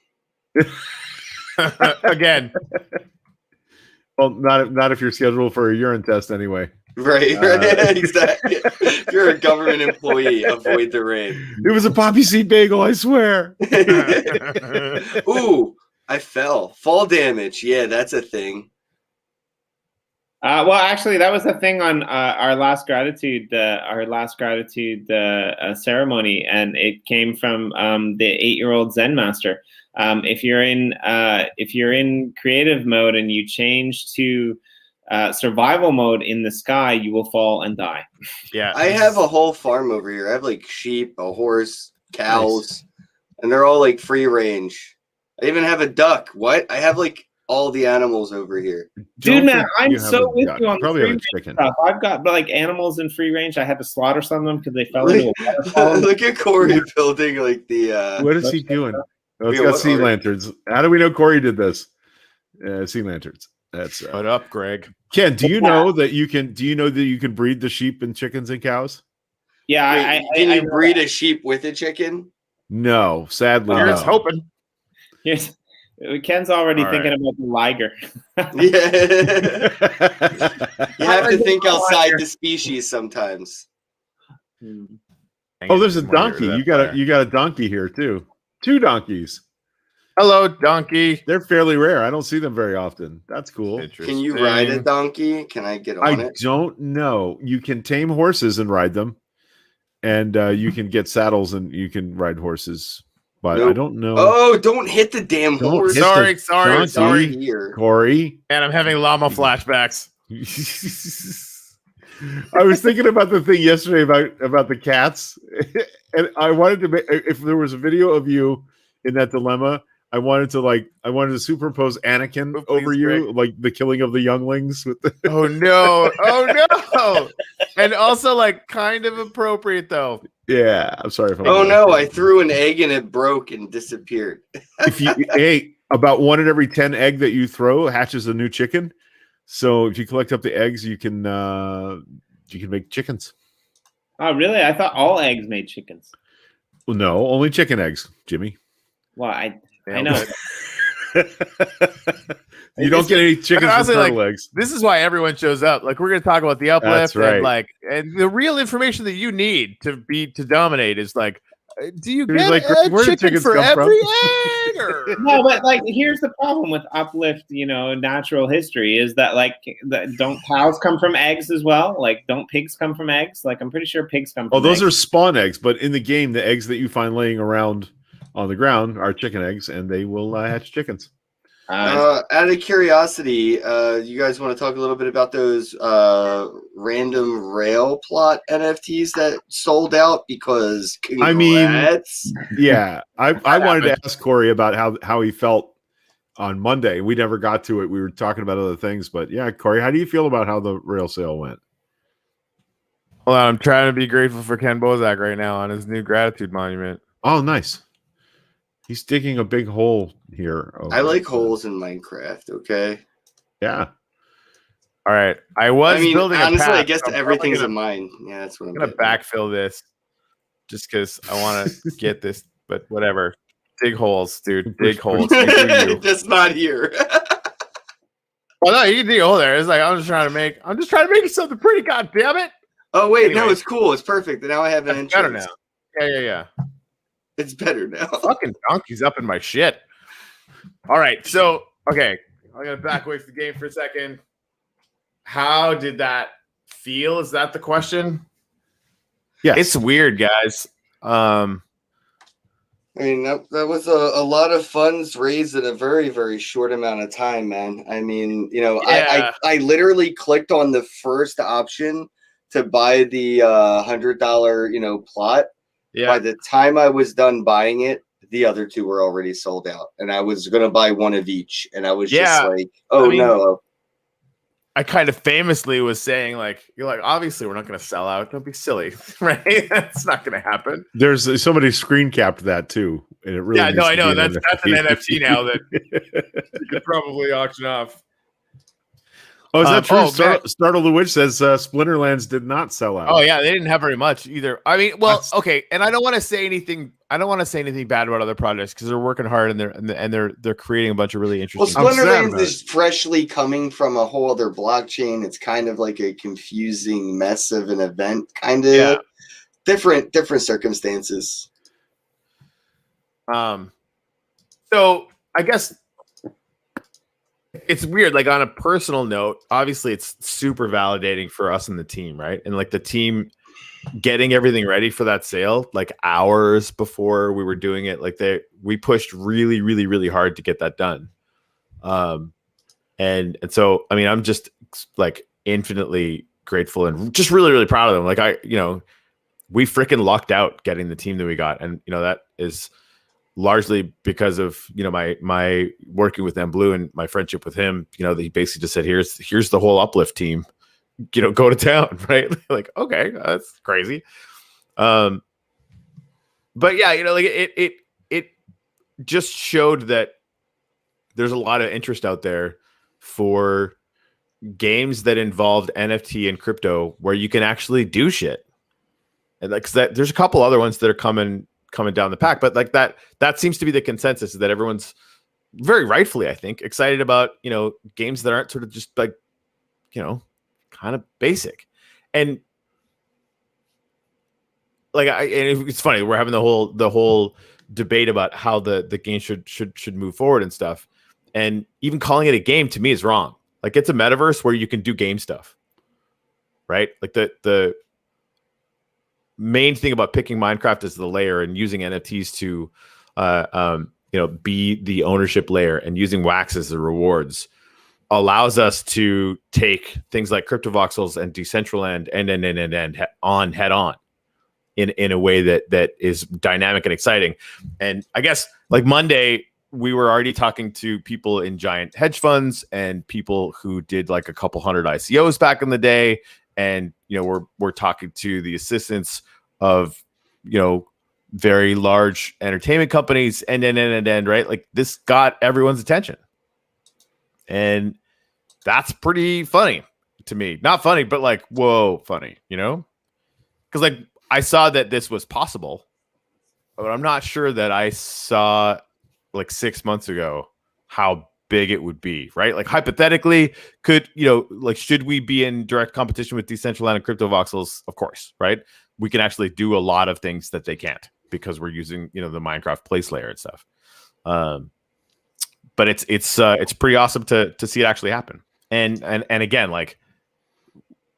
Speaker 3: Again.
Speaker 2: Well, not if you're scheduled for a urine test anyway.
Speaker 1: Right, exactly. If you're a government employee, avoid the rain.
Speaker 2: It was a poppy seed bagel, I swear.
Speaker 1: Ooh, I fell. Fall damage. Yeah, that's a thing.
Speaker 4: Well, actually, that was the thing on our last gratitude ceremony, and it came from the 8-year-old Zen master. If you're in creative mode and you change to survival mode in the sky, you will fall and die.
Speaker 3: Yeah,
Speaker 1: I have a whole farm over here. I have like sheep, a horse, cows, and they're all like free range. I even have a duck. What? I have like all the animals over here.
Speaker 4: Dude, man, I'm so with you on the
Speaker 2: Probably
Speaker 4: free
Speaker 2: have a
Speaker 4: range
Speaker 2: chicken.
Speaker 4: stuff. I've got like animals in free range. I had to slaughter some of them because they fell into a waterfall.
Speaker 1: Look at Corey building like the.
Speaker 2: What is he doing? Oh, it's
Speaker 1: Yeah,
Speaker 2: got
Speaker 1: what
Speaker 2: sea
Speaker 1: are-
Speaker 2: lanterns. How do we know Corey did this? Sea lanterns. That's
Speaker 3: Shut up, Greg.
Speaker 2: Ken. Do you know that you can? Do you know that you can breed the sheep and chickens and cows?
Speaker 4: Yeah,
Speaker 1: Wait, can you breed a sheep with a chicken?
Speaker 2: No, sadly,
Speaker 3: Here's
Speaker 2: no.
Speaker 3: hoping.
Speaker 4: Here's, Ken's already
Speaker 3: All
Speaker 4: thinking about the liger.
Speaker 1: Yeah. You have to think outside the species sometimes.
Speaker 2: Oh, there's a donkey. You got a donkey here too. 2 donkeys.
Speaker 3: Hello, donkey.
Speaker 2: They're fairly rare. I don't see them very often. That's cool.
Speaker 1: Can you ride a donkey? Can I get on
Speaker 2: I
Speaker 1: it?
Speaker 2: don't know. You can tame horses and ride them, and you can get saddles and you can ride horses. But
Speaker 1: Nope.
Speaker 2: I don't know.
Speaker 1: Oh, don't hit the damn
Speaker 2: Don't
Speaker 1: horse.
Speaker 2: hit
Speaker 3: Sorry,
Speaker 2: the
Speaker 3: sorry,
Speaker 2: donkey.
Speaker 3: sorry.
Speaker 1: Here.
Speaker 2: Corey.
Speaker 3: And I'm having llama flashbacks.
Speaker 2: I was thinking about the thing yesterday about the cats, and I wanted to make, if there was a video of you in that dilemma, I wanted to superimpose Anakin
Speaker 3: Oh, please,
Speaker 2: over you,
Speaker 3: Greg.
Speaker 2: like the killing of the younglings with the
Speaker 3: Oh no! Oh no! And also, like, kind of appropriate though.
Speaker 2: Yeah, I'm sorry if I'm
Speaker 1: Oh no, I threw an egg and it broke and disappeared.
Speaker 2: if you about 1 in every 10 egg that you throw hatches a new chicken. So if you collect up the eggs, you can make chickens.
Speaker 4: Oh, really? I thought all eggs made chickens.
Speaker 2: Well, no, only chicken eggs, Jimmy.
Speaker 4: Well, I know.
Speaker 2: You don't get any chickens
Speaker 3: Honestly,
Speaker 2: from turtle eggs.
Speaker 3: This is why everyone shows up. Like, we're gonna talk about the uplift,
Speaker 2: That's right.
Speaker 3: and the real information that you need to dominate is like, do you
Speaker 2: He was
Speaker 3: get
Speaker 2: like,
Speaker 3: a
Speaker 2: where do
Speaker 3: chicken
Speaker 2: chickens
Speaker 3: for
Speaker 2: come from?
Speaker 3: every egg? Or?
Speaker 4: No, but like, here's the problem with uplift, natural history is that don't cows come from eggs as well? Like, don't pigs come from eggs? Like, I'm pretty sure pigs come from
Speaker 2: Oh, those
Speaker 4: eggs.
Speaker 2: are spawn eggs, but in the game, the eggs that you find laying around on the ground are chicken eggs, and they will hatch chickens.
Speaker 1: Out of curiosity, you guys want to talk a little bit about those random rail plot NFTs that sold out? Because congrats.
Speaker 2: I mean, yeah, I wanted to ask Corey about how he felt on Monday. We never got to it. We were talking about other things, but yeah, Corey, how do you feel about how the rail sale went?
Speaker 3: Hold on, I'm trying to be grateful for Kenn Bosak right now on his new gratitude monument.
Speaker 2: Oh, nice. He's digging a big hole here.
Speaker 1: I like holes in Minecraft. Okay.
Speaker 2: Yeah.
Speaker 3: All right, I was building.
Speaker 1: Honestly,
Speaker 3: a path,
Speaker 1: I guess
Speaker 3: so I'm
Speaker 1: everything's
Speaker 3: probably
Speaker 1: a mine. Yeah, that's what I'm
Speaker 3: gonna
Speaker 1: getting at.
Speaker 3: backfill this just because I want to get this. But whatever, dig holes, dude. Dig holes. You do you.
Speaker 1: Just not here.
Speaker 3: Well, no, you can dig a hole there. It's like I'm just trying to make it something pretty. God damn it!
Speaker 1: Oh wait, no,
Speaker 3: Anyway.
Speaker 1: it's cool. It's perfect. Now I have an
Speaker 3: That's better
Speaker 1: entrance.
Speaker 3: now. Yeah.
Speaker 1: It's better now.
Speaker 3: Fucking donkey's up in my shit. All right, so okay, I'm gonna back away from the game for a second. How did that feel? Is that the question?
Speaker 2: Yes.
Speaker 3: It's weird, guys.
Speaker 1: I mean, that was a lot of funds raised in a very, very short amount of time, man. I mean,
Speaker 3: Yeah.
Speaker 1: I literally clicked on the first option to buy the $100, plot.
Speaker 3: Yeah.
Speaker 1: By the time I was done buying it, the other 2 were already sold out. And I was going to buy one of each. And I was just like, oh,
Speaker 3: I mean,
Speaker 1: no.
Speaker 3: I kind of famously was saying, like, you're like, obviously we're not going to sell out. Don't be silly, right? That's not going to happen.
Speaker 2: There's somebody screen capped that too, and it really
Speaker 3: Yeah, no,
Speaker 2: needs
Speaker 3: I
Speaker 2: to
Speaker 3: know.
Speaker 2: be an
Speaker 3: That's an NFT now that you could probably auction off.
Speaker 2: Oh, is that true?
Speaker 3: Man.
Speaker 2: Startle the Witch says Splinterlands did not sell out.
Speaker 3: Oh yeah, they didn't have very much either. I mean, well,
Speaker 2: That's-
Speaker 3: okay, and I don't want to say anything. I don't want to say anything bad about other projects because they're working hard and they're creating a bunch of really
Speaker 1: Well,
Speaker 3: interesting.
Speaker 1: Splinterlands is freshly coming from a whole other blockchain. It's kind of like a confusing mess of an event, kind of different circumstances.
Speaker 3: So I guess it's weird. Like on a personal note, obviously it's super validating for us and the team, right? And like the team getting everything ready for that sale, like hours before we were doing it, like we pushed really, really, really hard to get that done. And so I mean, I'm just like infinitely grateful and just really, really proud of them. Like we freaking lucked out getting the team that we got, and that is largely because of my working with M Blue and my friendship with him. He basically just said, here's the whole Uplift team, go to town, right? Like, okay, that's crazy. But yeah, like it just showed that there's a lot of interest out there for games that involved NFT and crypto where you can actually do shit. And like, 'cause there's a couple other ones that are coming down the pack, but like that seems to be the consensus, is that everyone's very rightfully, I think, excited about games that aren't sort of just like kind of basic. And like and it's funny, we're having the whole debate about how the game should move forward and stuff, and even calling it a game to me is wrong. Like, it's a metaverse where you can do game stuff, right? Like the main thing about picking Minecraft as the layer and using NFTs to be the ownership layer and using wax as the rewards allows us to take things like CryptoVoxels and Decentraland and head on in a way that is dynamic and exciting. And I guess like Monday, we were already talking to people in giant hedge funds and people who did like a couple hundred ICOs back in the day. And, we're talking to the assistants of, very large entertainment companies and right? Like, this got everyone's attention. And that's pretty funny to me. Not funny, but like, whoa, funny, because like I saw that this was possible, but I'm not sure that I saw like 6 months ago how big it would be, right? Like, hypothetically, could like, should we be in direct competition with Decentraland and CryptoVoxels? Of course, right? We can actually do a lot of things that they can't because we're using the Minecraft place layer and stuff. But it's pretty awesome to see it actually happen. And again, like,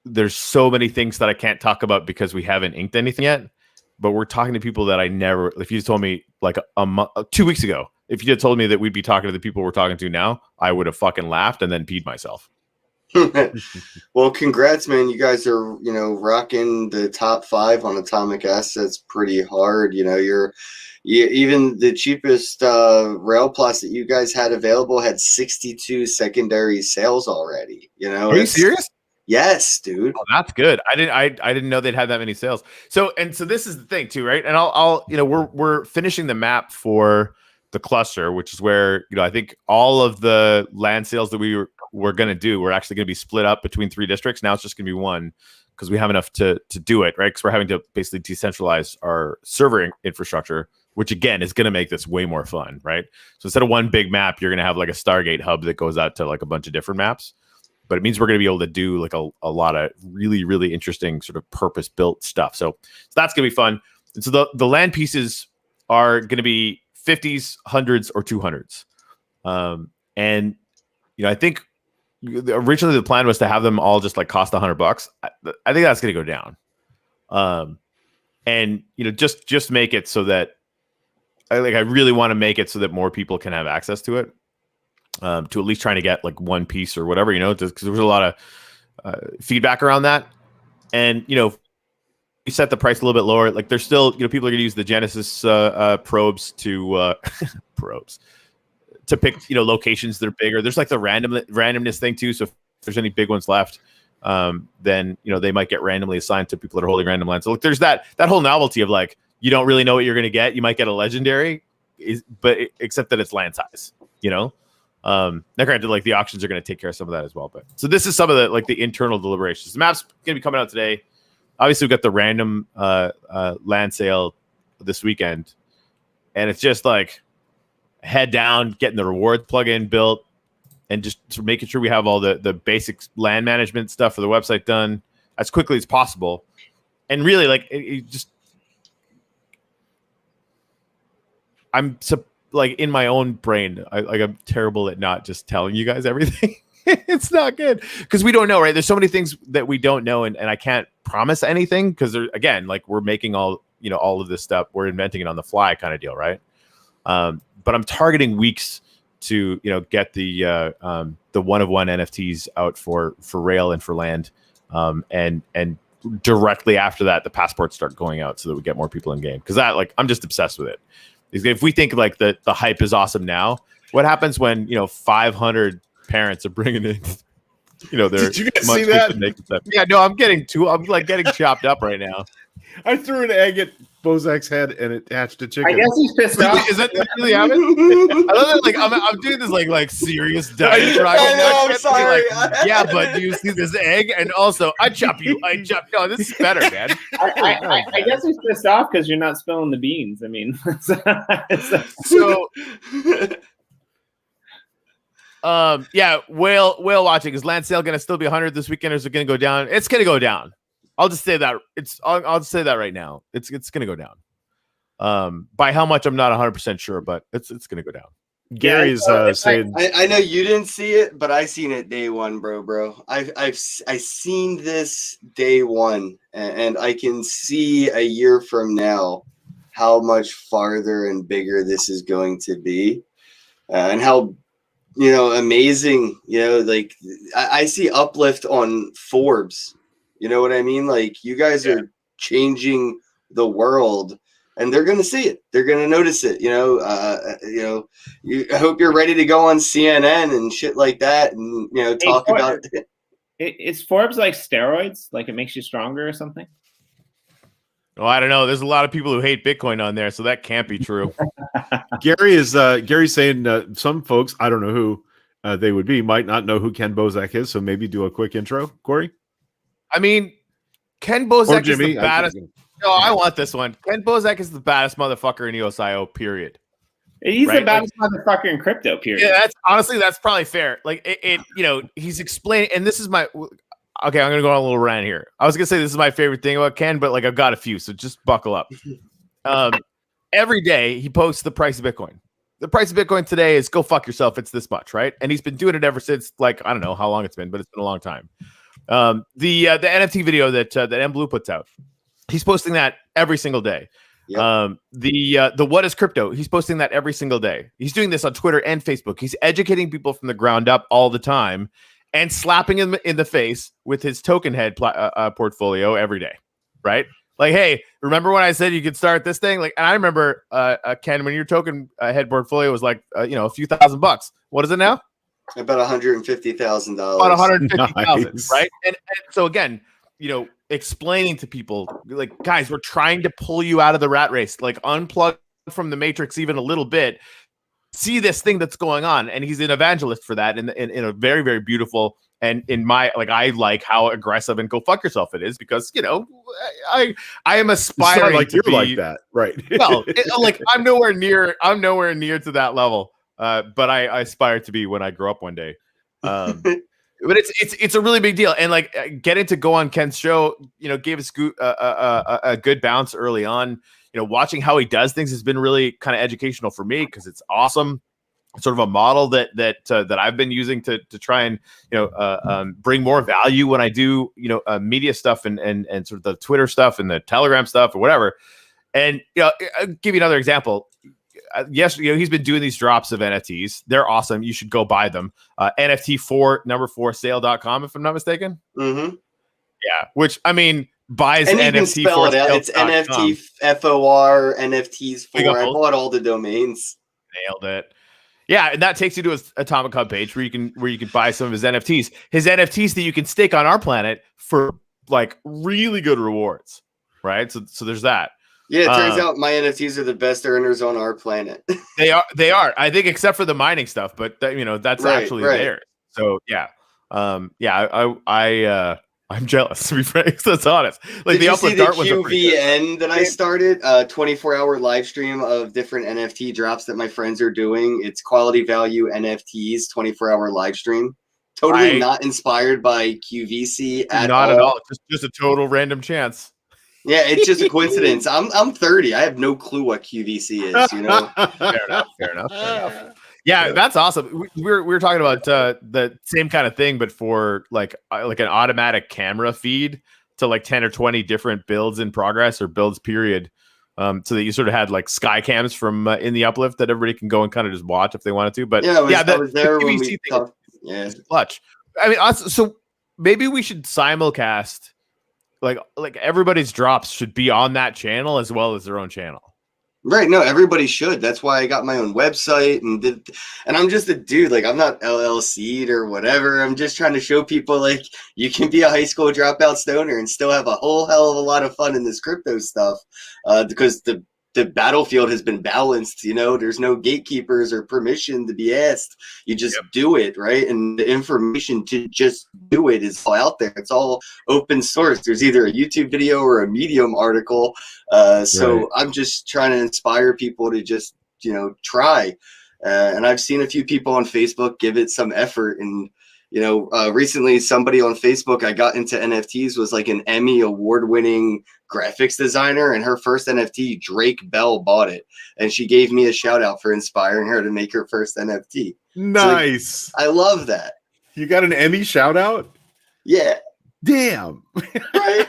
Speaker 3: there's so many things that I can't talk about because we haven't inked anything yet. But we're talking to people that I never. If you told me like 2 weeks ago, if you had told me that we'd be talking to the people we're talking to now, I would have fucking laughed and then peed myself.
Speaker 1: Well, congrats, man. You guys are, rocking the top 5 on Atomic Assets pretty hard. Even the cheapest rail plots that you guys had available had 62 secondary sales already.
Speaker 3: Are you serious?
Speaker 1: Yes, dude.
Speaker 3: Oh, that's good. I didn't know they'd had that many sales. So this is the thing too, right? And I'll we're finishing the map for the cluster, which is where I think all of the land sales that we're going to do, we're actually going to be split up between 3 districts. Now it's just going to be one because we have enough to do it, right? Because we're having to basically decentralize our server infrastructure, which again is going to make this way more fun, right? So instead of one big map, you're going to have like a Stargate hub that goes out to like a bunch of different maps. But it means we're going to be able to do like a lot of really, really interesting sort of purpose-built stuff. So that's going to be fun. And so the land pieces are going to be 50s, 100s, or 200s. And I think originally the plan was to have them all just like cost $100. I think that's going to go down. And just make it so that I really want to make it so that more people can have access to it. To at least trying to get like one piece or whatever, because there was a lot of feedback around that. And, we set the price a little bit lower. Like, there's still, people are going to use the Genesis probes to pick, locations that are bigger. There's like the randomness thing too. So if there's any big ones left, then they might get randomly assigned to people that are holding random lands. So look, there's that whole novelty of like you don't really know what you're going to get. You might get a legendary, except that it's land size. Now granted, like the auctions are going to take care of some of that as well. But so this is some of the internal deliberations. The map's going to be coming out today. Obviously, we've got the random land sale this weekend, and it's just like head down, getting the rewards plugin built, and just making sure we have all the basic land management stuff for the website done as quickly as possible. And really, like, I'm like in my own brain, I'm terrible at not just telling you guys everything. It's not good because we don't know, right? There's so many things that we don't know, and I can't promise anything because again, like we're making all of this stuff, we're inventing it on the fly kind of deal, right? But I'm targeting weeks to get the one of one NFTs out for rail and for land, and directly after that the passports start going out so that we get more people in game, because that, like, I'm just obsessed with it. If we think like the hype is awesome now, what happens when 500 parents are bringing in their
Speaker 2: Did you guys see that?
Speaker 3: Yeah, no, I'm getting chopped up right now.
Speaker 2: I threw an egg at Bozak's head and it hatched a chicken.
Speaker 4: I guess he's pissed off.
Speaker 3: Is that really happening? I love that. Like I'm doing this like serious diatribe.
Speaker 1: I know, I'm sorry.
Speaker 3: Yeah, but do you see this egg? And also, I chop you. No, this is better, man.
Speaker 4: I guess he's pissed off because you're not spilling the beans. I mean,
Speaker 3: so. Yeah, whale watching. Is land sale going to still be 100 this weekend, or is it going to go down? It's going to go down. I'll just say that. I'll just say that right now. It's going to go down. By how much, I'm not 100% sure, but it's going to go down.
Speaker 2: Gary's saying,
Speaker 1: I know you didn't see it, but I seen it day one, bro. I've seen this day one, and I can see a year from now how much farther and bigger this is going to be, and how amazing. Like I see uplift on Forbes. You know what I mean? Like, you guys are changing the world, and they're going to see it. They're going to notice it. I hope you're ready to go on CNN and shit like that, and talk about it.
Speaker 4: Is Forbes like steroids? Like it makes you stronger or something?
Speaker 3: Oh, I don't know. There's a lot of people who hate Bitcoin on there, so that can't be true.
Speaker 2: Gary's saying some folks, I don't know who they would be, might not know who Kenn Bosak is, so maybe do a quick intro, Corey.
Speaker 3: I mean, Kenn Bosak is the baddest. No, I want this one. Kenn Bosak is the baddest motherfucker in EOSIO, period.
Speaker 4: He's the baddest motherfucker in crypto, period.
Speaker 3: Yeah, that's probably fair. Like he's explaining, and this is my. Okay, I'm going to go on a little rant here. I was going to say this is my favorite thing about Kenn, but like I've got a few, so just buckle up. Every day he posts the price of Bitcoin. The price of Bitcoin today is go fuck yourself. It's this much, right? And he's been doing it ever since, like, I don't know how long it's been, but it's been a long time. The NFT video that M Blue puts out, he's posting that every single day. Yep. The what is crypto? He's posting that every single day. He's doing this on Twitter and Facebook. He's educating people from the ground up all the time, and slapping him in the face with his token head portfolio every day, right? Like, hey, remember when I said you could start this thing? Like, and I remember, Kenn, when your token head portfolio was like, a few $1,000. What is it now?
Speaker 1: About $150,000.
Speaker 3: About $150,000,
Speaker 2: Nice.
Speaker 3: right? And so again, explaining to people, like, guys, we're trying to pull you out of the rat race. Like, unplug from the matrix even a little bit. See this thing that's going on, and he's an evangelist for that in a very, very beautiful, and in my, like, I like how aggressive and go fuck yourself it is, because I am aspiring
Speaker 2: like
Speaker 3: to
Speaker 2: you're
Speaker 3: be
Speaker 2: like that, right?
Speaker 3: Well, like I'm nowhere near to that level, but I aspire to be when I grow up one day. But it's a really big deal, and like getting to go on Kenn's show, gave us a good bounce early on. Watching how he does things has been really kind of educational for me, because it's awesome. It's sort of a model that I've been using to try and bring more value when I do media stuff and sort of the Twitter stuff and the Telegram stuff or whatever. And I'll give you another example. Yes, he's been doing these drops of NFTs. They're awesome. You should go buy them. NFT4sale.com, if I'm not mistaken.
Speaker 1: Mm-hmm.
Speaker 3: Yeah, which I mean. Buys
Speaker 1: and you
Speaker 3: NFT
Speaker 1: can spell it out. It's NFT FOR NFTs 4. I bought all the domains.
Speaker 3: Nailed it. Yeah, and that takes you to his Atomic Hub page where you can buy some of his NFTs. His NFTs that you can stake on our planet for like really good rewards, right? So there's that.
Speaker 1: Yeah, it turns out my NFTs are the best earners on our planet.
Speaker 3: They are. I think except for the mining stuff, but that's actually theirs. So yeah, I'm jealous, to be frank. That's honest. Like
Speaker 1: Did
Speaker 3: the
Speaker 1: you see
Speaker 3: uplift
Speaker 1: the
Speaker 3: art was
Speaker 1: QVN that I started? 24-hour live stream of different NFT drops that my friends are doing. It's quality value NFTs, 24-hour live stream. Totally not inspired by QVC at all.
Speaker 3: Not at all. Just a total random chance.
Speaker 1: Yeah, it's just a coincidence. I'm 30. I have no clue what QVC is.
Speaker 3: Fair enough. Yeah, that's awesome. We were talking about the same kind of thing, but for like an automatic camera feed to like 10 or 20 different builds in progress or builds period, so that you sort of had like sky cams from in the uplift that everybody can go and kind of just watch if they wanted to. But
Speaker 1: I was there when we talked. Yeah,
Speaker 3: clutch. I mean, so maybe we should simulcast like everybody's drops should be on that channel as well as their own channel.
Speaker 1: Right. No, everybody should. That's why I got my own website and I'm just a dude. Like I'm not LLC'd or whatever. I'm just trying to show people like you can be a high school dropout stoner and still have a whole hell of a lot of fun in this crypto stuff. Because the battlefield has been balanced, there's no gatekeepers or permission to be asked. You just do it, right? And the information to just do it is all out there. It's all open source. There's either a YouTube video or a Medium article. So I'm just trying to inspire people to just, try. And I've seen a few people on Facebook give it some effort. And, recently somebody on Facebook I got into NFTs was like an Emmy award-winning graphics designer, and her first NFT, Drake Bell, bought it. And she gave me a shout out for inspiring her to make her first NFT.
Speaker 2: Nice.
Speaker 1: So, I love that.
Speaker 2: You got an Emmy shout out?
Speaker 1: Yeah.
Speaker 2: Damn.
Speaker 1: Right?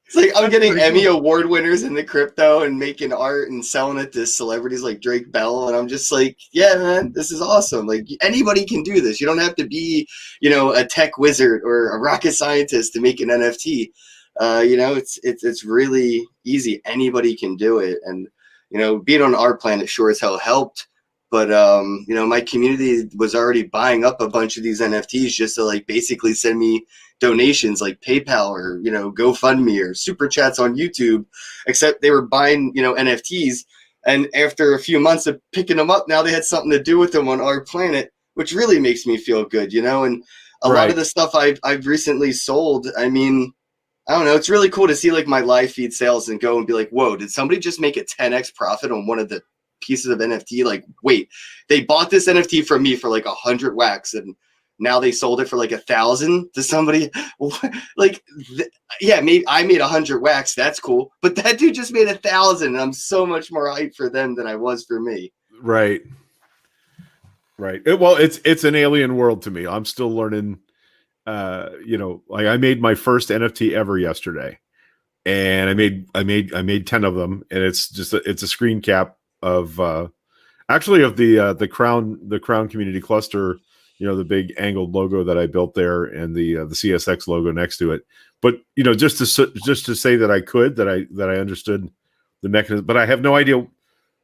Speaker 1: It's like I'm getting Emmy award winners in the crypto and making art and selling it to celebrities like Drake Bell. And I'm just like, yeah, man, this is awesome. Like anybody can do this. You don't have to be, a tech wizard or a rocket scientist to make an NFT. It's really easy. Anybody can do it. And, being on our planet sure as hell helped. But, my community was already buying up a bunch of these NFTs just to like basically send me donations like PayPal or, GoFundMe or super chats on YouTube, except they were buying, NFTs. And after a few months of picking them up, now they had something to do with them on our planet, which really makes me feel good, and a lot of the stuff I've recently sold. I mean, I don't know. It's really cool to see like my live feed sales and go and be like, whoa, did somebody just make a 10x profit on one of the pieces of NFT? Like, wait, they bought this NFT from me for like 100 wax and now they sold it for like 1,000 to somebody. Maybe I made 100 wax. That's cool. But that dude just made 1,000 and I'm so much more hyped for them than I was for me.
Speaker 2: Right. Well, it's an alien world to me. I'm still learning. Like I made my first NFT ever yesterday, and I made 10 of them, and it's a screen cap of the crown community cluster, the big angled logo that I built there, and the CSX logo next to it. But just to say that I understood the mechanism, but I have no idea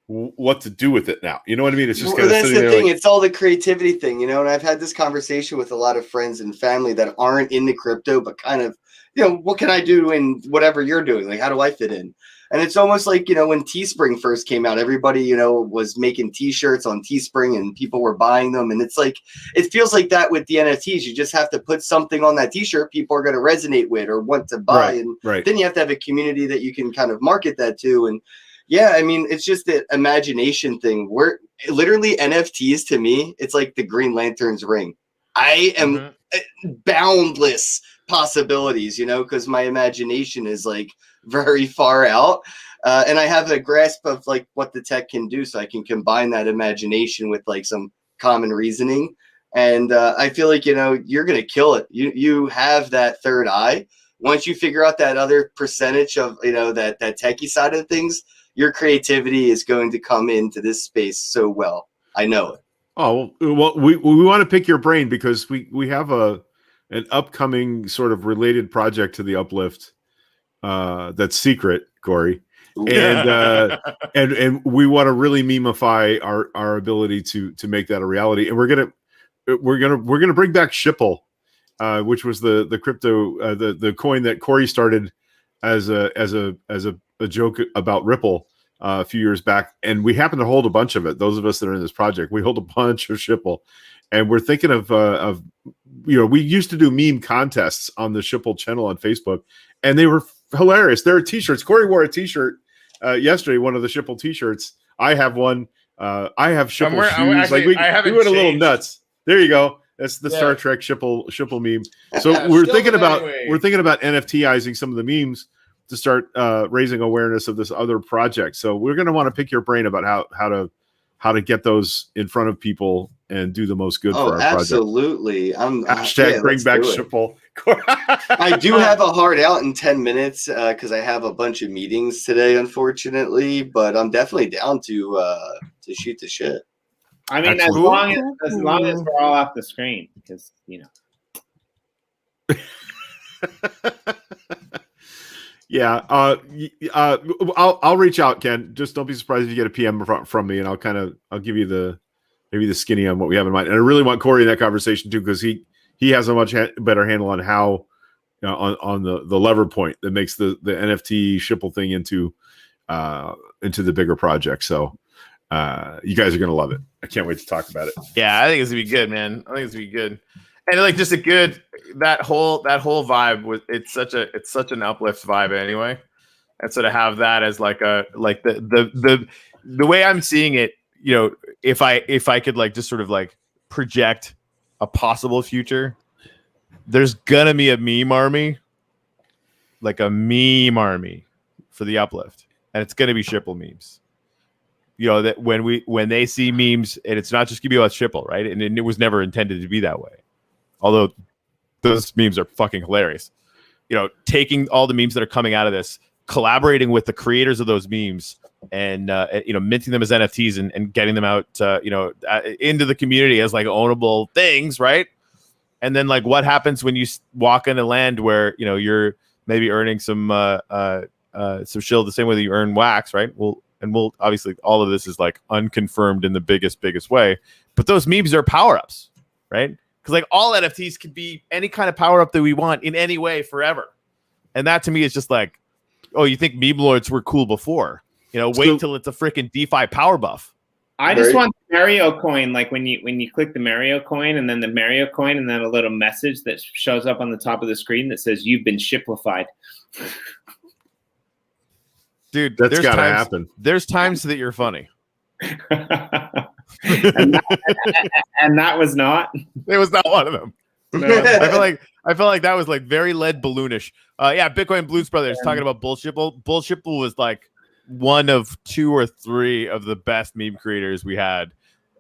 Speaker 2: what to do with it now. You know what I mean? It's just
Speaker 1: that's the thing. It's all the creativity thing, and I've had this conversation with a lot of friends and family that aren't into crypto, but kind of, what can I do in whatever you're doing? Like, how do I fit in? And it's almost like, when Teespring first came out, everybody, was making t-shirts on Teespring and people were buying them. And it's like, it feels like that with the NFTs. You just have to put something on that t-shirt people are going to resonate with or want to buy. And then you have to have a community that you can kind of market that to. And yeah, I mean, it's just the imagination thing. Where literally NFTs to me, it's like the Green Lantern's ring. I am boundless possibilities, because my imagination is like very far out. And I have a grasp of like what the tech can do. So I can combine that imagination with like some common reasoning. And I feel like, you're going to kill it. You have that third eye. Once you figure out that other percentage of, that techie side of things, your creativity is going to come into this space so well. I know it.
Speaker 2: Oh, well, we want to pick your brain because we have an upcoming sort of related project to the Uplift that's secret, Corey. and we want to really memify our ability to make that a reality. And we're gonna bring back Shipple, which was the crypto the coin that Corey started as a joke about Ripple a few years back, and we happen to hold a bunch of it. Those of us that are in this project, we hold a bunch of Shipple, and we're thinking of we used to do meme contests on the Shipple channel on Facebook, and they were hilarious. There are t-shirts. Corey wore a t-shirt yesterday, one of the Shipple t-shirts. I have one. I have Shipple shoes. We went a little nuts. There you go. That's the Star Trek Shipple meme. So we're thinking about NFTizing some of the memes to start raising awareness of this other project. So we're going to want to pick your brain about how to get those in front of people and do the most good for our
Speaker 1: absolutely.
Speaker 2: project. Hashtag bring back Shipple.
Speaker 1: I do have a hard out in 10 minutes because I have a bunch of meetings today, unfortunately, but I'm definitely down to shoot the shit.
Speaker 4: I mean, as long as we're all off the screen, because
Speaker 2: Yeah, I'll reach out, Ken. Just don't be surprised if you get a PM from me, and I'll give you maybe the skinny on what we have in mind. And I really want Corey in that conversation too, because he has a much better handle on how on the lever point that makes the NFT Shipple thing into the bigger project. So you guys are gonna love it. I can't wait to talk about it.
Speaker 3: Yeah, I think it's gonna be good, man. I think it's gonna be good. And like just a good that whole vibe was it's such an uplift vibe anyway. And so to have that as the way I'm seeing it, if I could like just sort of like project a possible future, there's gonna be a meme army, like a meme army for the uplift, and it's gonna be Shipple memes. That when they see memes, and it's not just gonna be about Shipple, right? And it was never intended to be that way. Although those memes are fucking hilarious. Taking all the memes that are coming out of this, collaborating with the creators of those memes, and minting them as NFTs and getting them out, into the community as like ownable things, right? And then like what happens when you walk into land where you're maybe earning some shill the same way that you earn wax, right? We'll obviously all of this is like unconfirmed in the biggest way, but those memes are power ups, right? Because like all NFTs could be any kind of power up that we want in any way forever. And that to me is just like, oh, you think meme lords were cool before? Wait till it's a freaking DeFi power buff.
Speaker 4: I just want the Mario coin, like when you click the Mario coin and then the Mario coin and then a little message that shows up on the top of the screen that says you've been Shiplified.
Speaker 3: Dude,
Speaker 2: that's gotta happen.
Speaker 3: There's times that you're funny.
Speaker 4: and that was not.
Speaker 3: It was not one of them. No. I feel like that was like very lead balloonish. Bitcoin Blues Brothers talking about Bullshipple. Bullshipple was like one of 2 or 3 of the best meme creators we had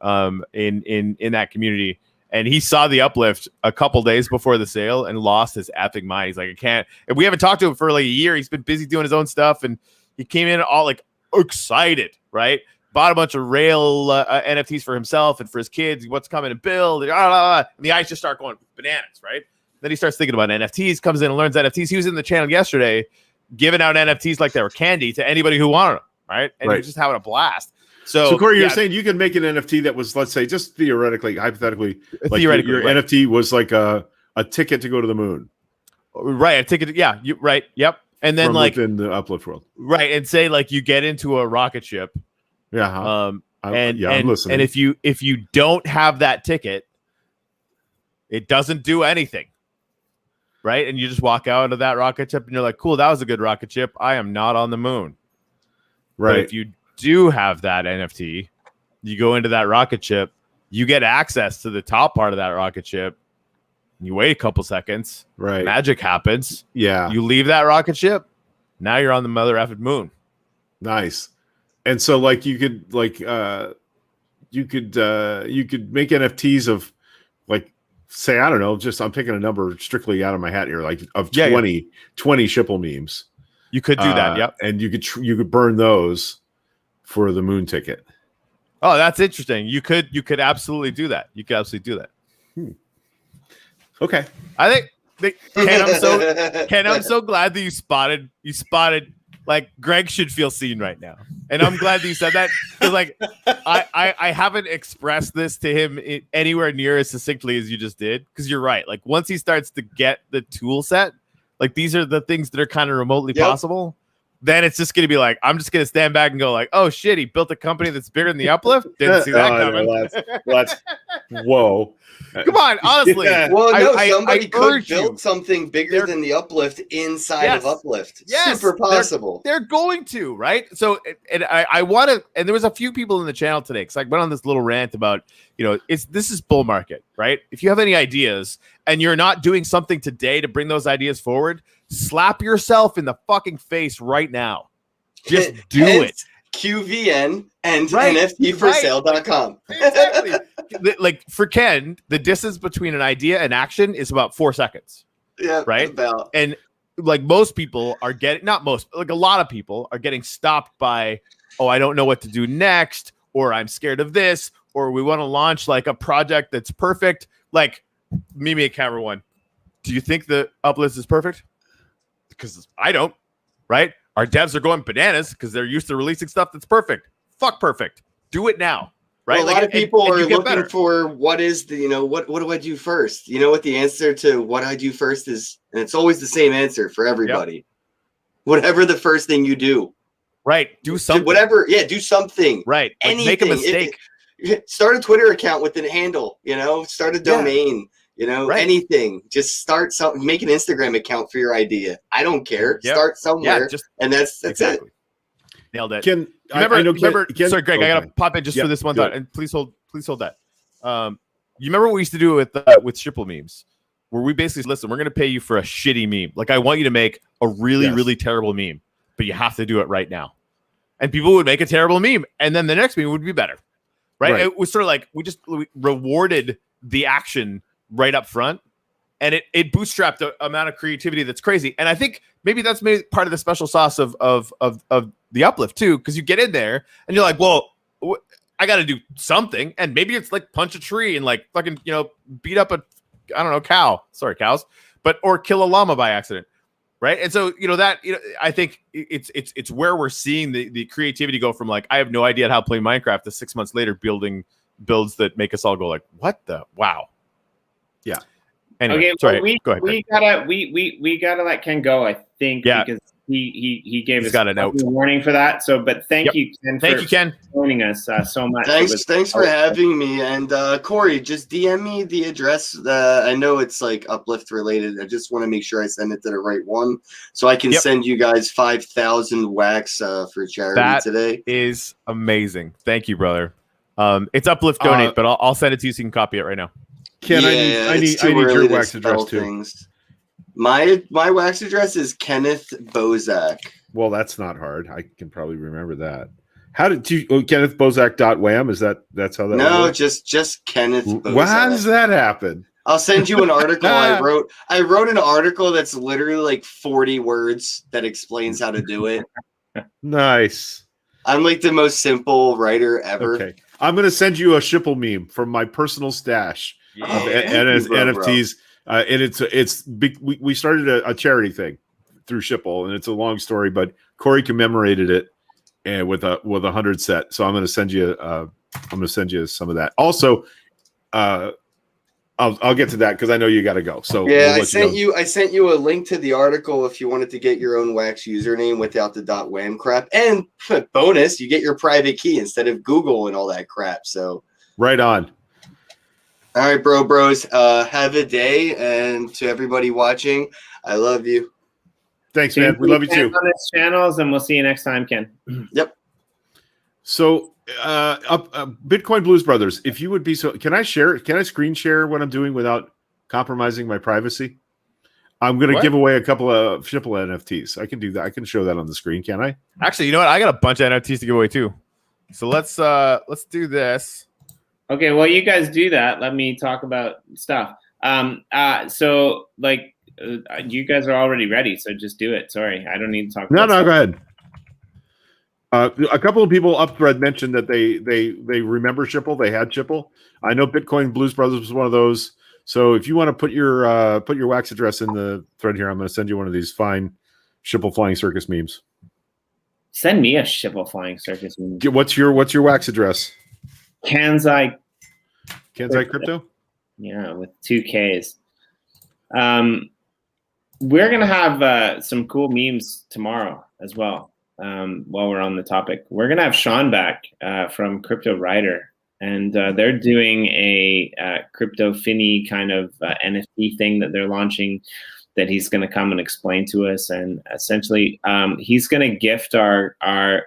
Speaker 3: in that community. And he saw the uplift a couple days before the sale and lost his epic mind. He's like, I can't. And we haven't talked to him for like a year. He's been busy doing his own stuff, and he came in all like excited, bought a bunch of rail NFTs for himself and for his kids. What's coming to build? And the eyes just start going bananas, right? Then he starts thinking about NFTs, comes in and learns NFTs. He was in the channel yesterday giving out NFTs like they were candy to anybody who wanted them, right? And he was just having a blast. So
Speaker 2: Corey, you're saying you can make an NFT that was, let's say, just hypothetically, your NFT was like a ticket to go to the moon.
Speaker 3: Right, a ticket. Yeah, right. Yep. And then like
Speaker 2: within the uplift world.
Speaker 3: Right, and say like you get into a rocket ship.
Speaker 2: Yeah.
Speaker 3: I'm
Speaker 2: listening.
Speaker 3: And if you don't have that ticket, it doesn't do anything. Right? And you just walk out of that rocket ship and you're like, cool, that was a good rocket ship. I am not on the moon. Right. But if you do have that NFT, you go into that rocket ship, you get access to the top part of that rocket ship. You wait a couple seconds.
Speaker 2: Right.
Speaker 3: Magic happens.
Speaker 2: Yeah.
Speaker 3: You leave that rocket ship. Now you're on the mother effing moon.
Speaker 2: Nice. And so like you could make NFTs of like, say, I don't know, just I'm picking a number strictly out of my hat here, like of 20 Shipple memes.
Speaker 3: You could do that. Yep.
Speaker 2: And you could burn those for the moon ticket.
Speaker 3: Oh, that's interesting. You could absolutely do that. You could absolutely do that.
Speaker 2: Okay.
Speaker 3: I think Ken, I'm so glad that you spotted like Greg should feel seen right now, and I'm glad that you said that. Because like I haven't expressed this to him anywhere near as succinctly as you just did. Because you're right. Like once he starts to get the tool set, like these are the things that are kind of remotely possible. Then it's just going to be like, I'm just going to stand back and go like, oh shit, he built a company that's bigger than the Uplift. Didn't see that coming.
Speaker 2: Whoa.
Speaker 3: Come on, honestly.
Speaker 2: Yeah.
Speaker 1: Well, no,
Speaker 3: I
Speaker 1: somebody could
Speaker 3: urge
Speaker 1: build
Speaker 3: you.
Speaker 1: something bigger than the Uplift inside of Uplift.
Speaker 3: Yes,
Speaker 1: Super possible.
Speaker 3: They're going to, right? So, and I want to, and there was a few people in the channel today because I went on this little rant about, this is bull market, right? If you have any ideas and you're not doing something today to bring those ideas forward, slap yourself in the fucking face right now. Just do it.
Speaker 1: QVN and NFTforsale.com.
Speaker 3: Exactly. Like for Ken, the distance between an idea and action is about 4 seconds.
Speaker 1: Yeah.
Speaker 3: Right. And like most people are getting, not most, like a lot of people are getting stopped by, oh, I don't know what to do next, or I'm scared of this, or we want to launch like a project that's perfect. Like Mimi at Camera One. Do you think the Uplift is perfect? Because I don't, right? Our devs are going bananas because they're used to releasing stuff that's perfect. Fuck perfect. Do it now, right?
Speaker 1: Well, a lot of people are looking for what is the, what do I do first? You know what the answer to what I do first is? And it's always the same answer for everybody. Yep. Whatever the first thing you do.
Speaker 3: Right. Do something.
Speaker 1: Whatever. Yeah, do something.
Speaker 3: Right. Like make a mistake.
Speaker 1: Start a Twitter account with a handle, start a domain. Anything. Just start something. Make an Instagram account for your idea. I don't care. Yep. Start somewhere, and that's exactly it.
Speaker 3: Nailed it.
Speaker 2: Ken,
Speaker 3: sorry, Greg, I gotta pop in just for this one thought, and please hold that. You remember what we used to do with Shipple memes, where we basically listen. We're gonna pay you for a shitty meme. Like I want you to make a really, really terrible meme, but you have to do it right now. And people would make a terrible meme, and then the next meme would be better. Right? It was sort of like we rewarded the action right up front, and it bootstrapped the amount of creativity that's crazy. And I think maybe that's part of the special sauce of the Uplift too, because you get in there and you're like, well, I got to do something, and maybe it's like punch a tree and like fucking beat up a cow. Sorry, cows, or kill a llama by accident, right? And so I think it's where we're seeing the creativity go from like I have no idea how to play Minecraft to 6 months later building builds that make us all go like, what the wow. Yeah. Anyway,
Speaker 4: okay,
Speaker 3: sorry.
Speaker 4: Well,
Speaker 3: go ahead.
Speaker 4: We gotta let Ken go, I think, because he gave us a warning for that. So, but thank you, Ken. Thank you, Ken, for joining us so much.
Speaker 1: Thanks for having me. And Corey, just DM me the address. I know it's like Uplift related. I just want to make sure I send it to the right one, so I can send you guys 5,000 wax for charity today.
Speaker 3: That is amazing. Thank you, brother. It's Uplift Donate, but I'll send it to you so you can copy it right now.
Speaker 2: Ken, I need your wax address too.
Speaker 1: Things. My wax address is Kenneth Bosak.
Speaker 2: Well, that's not hard. I can probably remember that. How did you KennethBosak.wham? That's how that
Speaker 1: works? just Kenneth Bosak.
Speaker 2: How does that happen?
Speaker 1: I'll send you an article I wrote an article that's literally like 40 words that explains how to do it.
Speaker 2: Nice.
Speaker 1: I'm like the most simple writer ever.
Speaker 2: Okay. I'm going to send you a Shipple meme from my personal stash. NFTs, and it's big. We started a charity thing through Shipple, and it's a long story, but Corey commemorated it and with a 100 set. So I'm going to send you some of that. Also, I'll get to that because I know you got to go. So
Speaker 1: yeah, I sent you a link to the article if you wanted to get your own wax username without the .wham crap, and bonus, you get your private key instead of Google and all that crap. So
Speaker 2: right on.
Speaker 1: All right, bros. Have a day, and to everybody watching, I love you.
Speaker 2: Thanks, man. We love you too.
Speaker 4: On this channels, and we'll see you next time, Ken.
Speaker 1: Yep.
Speaker 2: So, Bitcoin Blues Brothers, if you would be so, can I screen share what I'm doing without compromising my privacy? I'm going to give away a couple of Shipple NFTs. I can do that. I can show that on the screen, can I?
Speaker 3: Actually, you know what? I got a bunch of NFTs to give away too. So let's do this.
Speaker 4: Okay, well, you guys do that. Let me talk about stuff. So you guys are already ready, so just do it. Sorry, I don't need to talk.
Speaker 2: No, go ahead. A couple of people up thread mentioned that they remember Shipple. They had Shipple. I know Bitcoin Blues Brothers was one of those. So if you want to put your wax address in the thread here, I'm going to send you one of these fine Shipple Flying Circus memes.
Speaker 4: Send me a Shipple Flying Circus meme.
Speaker 2: What's your wax address?
Speaker 4: Kansai
Speaker 2: Crypto?
Speaker 4: Yeah, with 2 Ks. We're going to have some cool memes tomorrow as well. While we're on the topic, we're going to have Sean back from Crypto Writer, and they're doing a Crypto Finny kind of NFT thing that they're launching that he's going to come and explain to us. And essentially, he's going to gift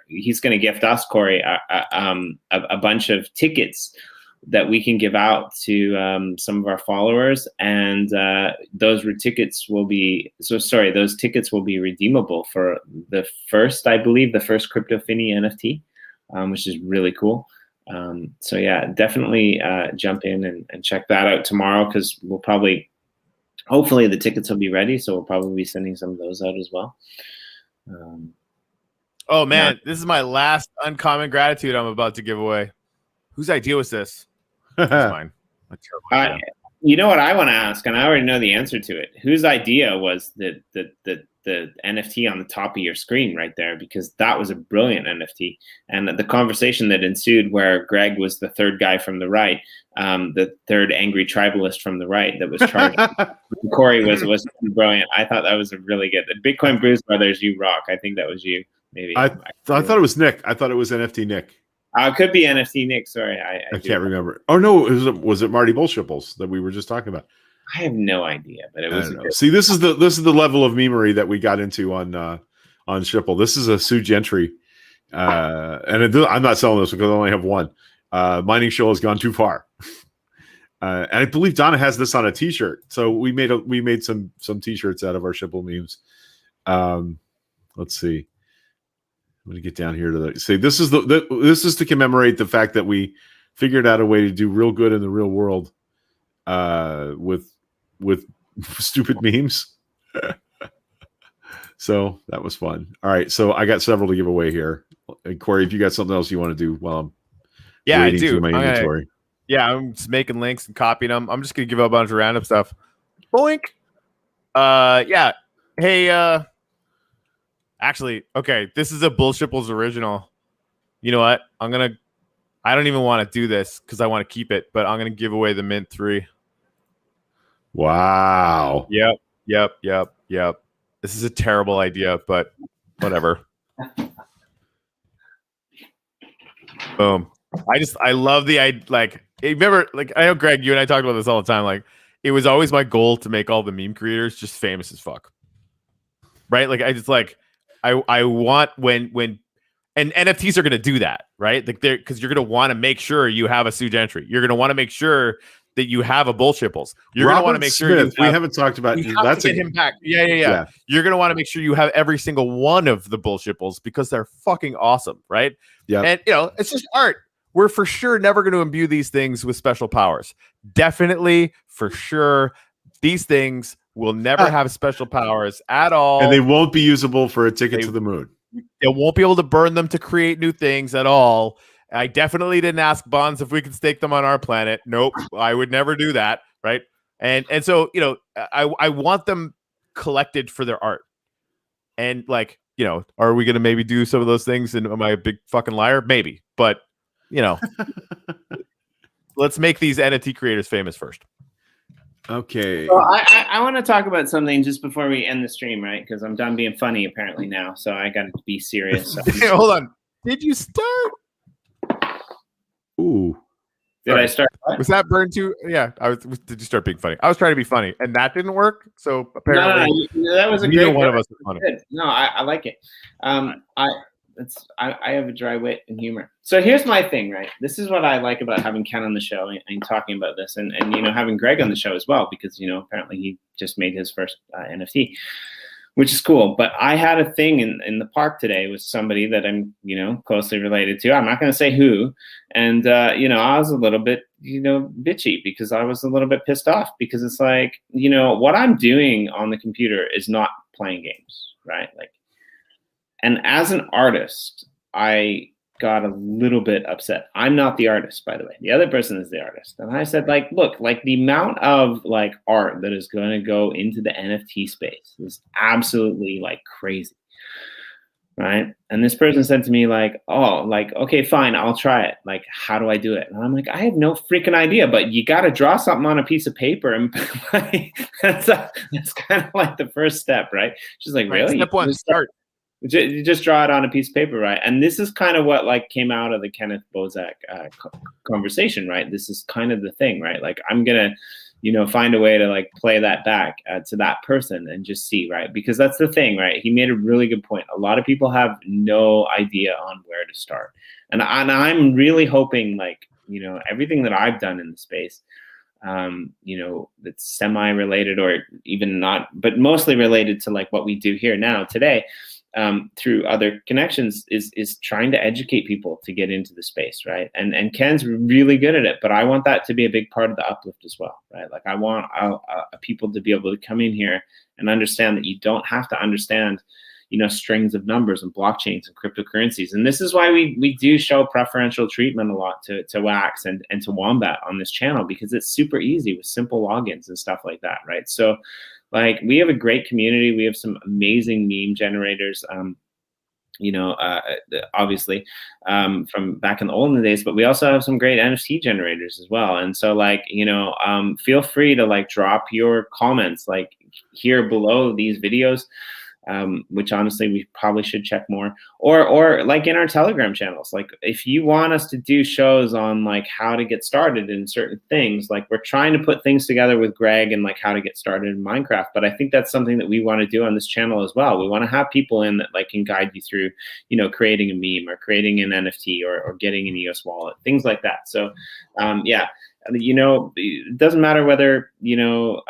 Speaker 4: he's going to gift us, Corey, a bunch of tickets that we can give out to some of our followers, and those tickets will be redeemable for the first Crypto Finny NFT, which is really cool. So yeah, definitely jump in and check that out tomorrow, because hopefully the tickets will be ready, so we'll probably be sending some of those out as well.
Speaker 3: Oh man, This is my last uncommon gratitude I'm about to give away. Whose idea was this? It's mine.
Speaker 4: You know what I want to ask, and I already know the answer to it. Whose idea was the NFT on the top of your screen right there? Because that was a brilliant NFT. And the conversation that ensued, where Greg was the third guy from the right, the third angry tribalist from the right that was charged. Corey was brilliant. I thought that was a really good. The Bitcoin Bruce Brothers, you rock. I think that was you. Maybe
Speaker 2: I thought it was Nick. I thought it was NFT Nick.
Speaker 4: It could be NFT Nick. Sorry,
Speaker 2: I can't remember. Oh no, was it Marty Bullshipples that we were just talking about?
Speaker 4: I have no idea, but it was.
Speaker 2: See, this is the level of memery that we got into on Shipple. This is a Sue Gentry, and I'm not selling this because I only have one. Mining Show has gone too far, and I believe Donna has this on a T-shirt. So we made some T-shirts out of our Shipple memes. Let's see. I'm going to get down here to say this is to commemorate the fact that we figured out a way to do real good in the real world with stupid memes. So that was fun. All right, so I got several to give away here. And Corey, if you got something else you want to do while I'm
Speaker 3: I do.
Speaker 2: My inventory.
Speaker 3: I'm just making links and copying them. I'm just going to give out a bunch of random stuff. Boink. Hey. Actually, okay, this is a Bullshipples original. You know what? I don't even want to do this because I want to keep it, but I'm going to give away the Mint 3.
Speaker 2: Wow.
Speaker 3: Yep. This is a terrible idea, but whatever. Boom. I love remember, I know, Greg, you and I talked about this all the time. Like, it was always my goal to make all the meme creators just famous as fuck. Right? I want when and NFTs are going to do that, right? Because you're going to want to make sure you have a Sue Gentry. You're going to want to make sure that you have a Bullshipples. You're going to want to make sure
Speaker 2: we haven't talked about
Speaker 3: that's to get him back. Yeah. You're going to want to make sure you have every single one of the Bullshipples because they're fucking awesome, right?
Speaker 2: Yeah.
Speaker 3: And it's just art. We're for sure never going to imbue these things with special powers. Definitely, for sure, these things will never have special powers at all.
Speaker 2: And they won't be usable for a ticket to the moon.
Speaker 3: They won't be able to burn them to create new things at all. I definitely didn't ask Bonds if we could stake them on our planet. Nope, I would never do that, right? And so, I want them collected for their art. And are we going to maybe do some of those things? And am I a big fucking liar? Maybe. But, let's make these NFT creators famous first.
Speaker 2: Okay.
Speaker 4: Well, I want to talk about something just before we end the stream, right? Because I'm done being funny apparently now, so I got to be serious. So.
Speaker 3: Hey, hold on. Did you start?
Speaker 2: Ooh.
Speaker 4: Did I start?
Speaker 3: Was that burn too? Yeah. Did you start being funny? I was trying to be funny, and that didn't work. So apparently,
Speaker 4: no, that was a
Speaker 3: neither
Speaker 4: great
Speaker 3: one of us was funny.
Speaker 4: Good. No, I like it. I have a dry wit and humor. So here's my thing, right? This is what I like about having Ken on the show and talking about this, and having Greg on the show as well, because apparently he just made his first NFT, which is cool. But I had a thing in the park today with somebody that I'm closely related to. I'm not going to say who, and I was a little bit bitchy because I was a little bit pissed off because it's like what I'm doing on the computer is not playing games, right? And as an artist, I got a little upset. I'm not the artist, by the way. The other person is the artist. And I said, look, the amount of art that is going to go into the NFT space is absolutely crazy. right? And this person said to me like, oh, like, okay, fine, I'll try it. Like, how do I do it? And I'm like, I have no freaking idea, but you got to draw something on a piece of paper. And that's kind of like the first step, right? She's like,
Speaker 3: Right,
Speaker 4: really?
Speaker 3: step one, start.
Speaker 4: You just draw it on a piece of paper, right? And this is kind of what like came out of the Kenneth Bosak conversation, right? This is kind of the thing, right? Like, I'm going to, find a way to like play that back to that person and just see, right? Because that's the thing, right? He made a really good point. A lot of people have no idea on where to start. And I'm really hoping like, everything that I've done in the space, that's semi-related or even not, but mostly related to like what we do here now today, through other connections is trying to educate people to get into the space, right? And Kenn's really good at it, but I want that to be a big part of the uplift as well, right? Like I want people to be able to come in here and understand that you don't have to understand, strings of numbers and blockchains and cryptocurrencies. And this is why we do show preferential treatment a lot to Wax and to Wombat on this channel, because it's super easy with simple logins and stuff like that, right? So like we have a great community. We have some amazing meme generators, obviously from back in the olden days, but we also have some great NFT generators as well. And so like, feel free to like drop your comments like here below these videos. Which honestly we probably should check more, or like in our Telegram channels. Like if you want us to do shows on like how to get started in certain things, like we're trying to put things together with Greg and like how to get started in Minecraft. But I think that's something that we want to do on this channel as well. We want to have people in that like can guide you through, creating a meme or creating an NFT or getting an EOS wallet, things like that. So yeah. It doesn't matter whether, you're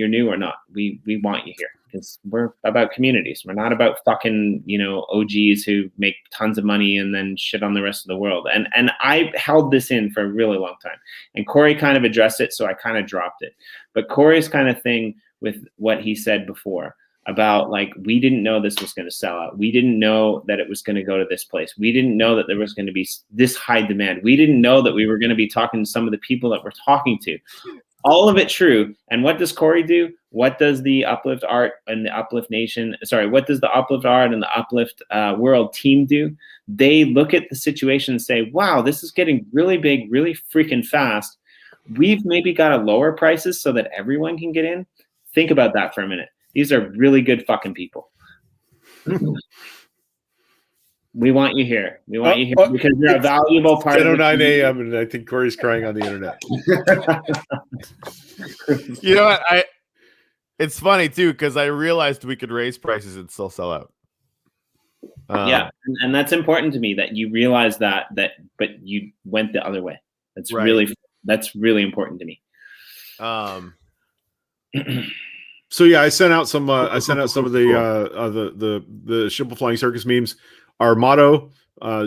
Speaker 4: new or not. We want you here because we're about communities. We're not about fucking, OGs who make tons of money and then shit on the rest of the world. And I held this in for a really long time. And Corey kind of addressed it, so I kind of dropped it. But Corey's kind of thing with what he said before about like, we didn't know this was going to sell out. We didn't know that it was going to go to this place. We didn't know that there was going to be this high demand. We didn't know that we were going to be talking to some of the people that we're talking to. All of it true. And what does Corey do? What does the Uplift Art and the Uplift Nation, what does the Uplift Art and the Uplift World team do? They look at the situation and say, wow, this is getting really big, really freaking fast. We've maybe got to lower prices so that everyone can get in. Think about that for a minute. These are really good fucking people. We want you here. We want you here because you're a valuable part of
Speaker 2: 10:09 a.m. and I think Corey's crying on the internet.
Speaker 3: You know what? It's funny too because I realized we could raise prices and still sell out.
Speaker 4: Yeah, and that's important to me that you realize that, but you went the other way. That's
Speaker 3: right.
Speaker 4: really important to me.
Speaker 2: So yeah, I sent out some of the Shipple Flying Circus memes. Our motto: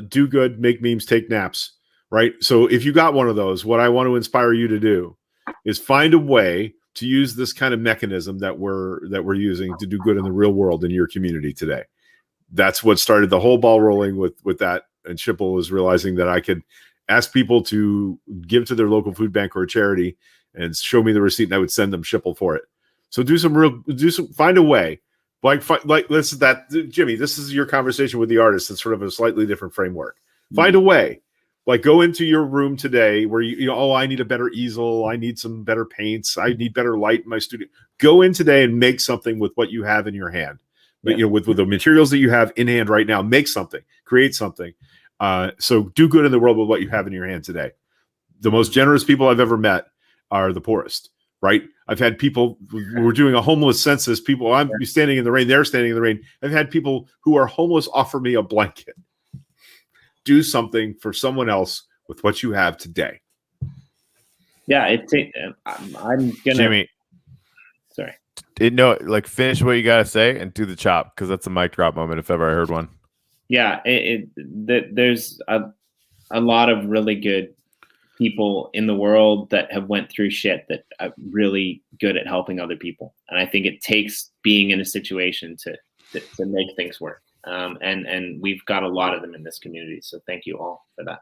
Speaker 2: do good, make memes, take naps. Right. So if you got one of those, what I want to inspire you to do is find a way to use this kind of mechanism that we're using to do good in the real world in your community today. That's what started the whole ball rolling with that. And Shipple was realizing that I could ask people to give to their local food bank or a charity and show me the receipt, and I would send them Shipple for it. So find a way. Jimmy, this is your conversation with the artist. It's sort of a slightly different framework. Find a way. Like go into your room today where I need a better easel. I need some better paints. I need better light in my studio. Go in today and make something with what you have in your hand. But with the materials that you have in hand right now, make something, create something. So do good in the world with what you have in your hand today. The most generous people I've ever met are the poorest. Right. I've had people, we're doing a homeless census. People, I'm standing in the rain. They're standing in the rain. I've had people who are homeless offer me a blanket. Do something for someone else with what you have today.
Speaker 4: Yeah. I'm going to.
Speaker 3: Jimmy.
Speaker 4: Sorry.
Speaker 3: Finish what you got to say and do the chop because that's a mic drop moment if ever I heard one.
Speaker 4: Yeah. There's a lot of really good people in the world that have went through shit that are really good at helping other people. And I think it takes being in a situation to make things work. And we've got a lot of them in this community. So thank you all for that.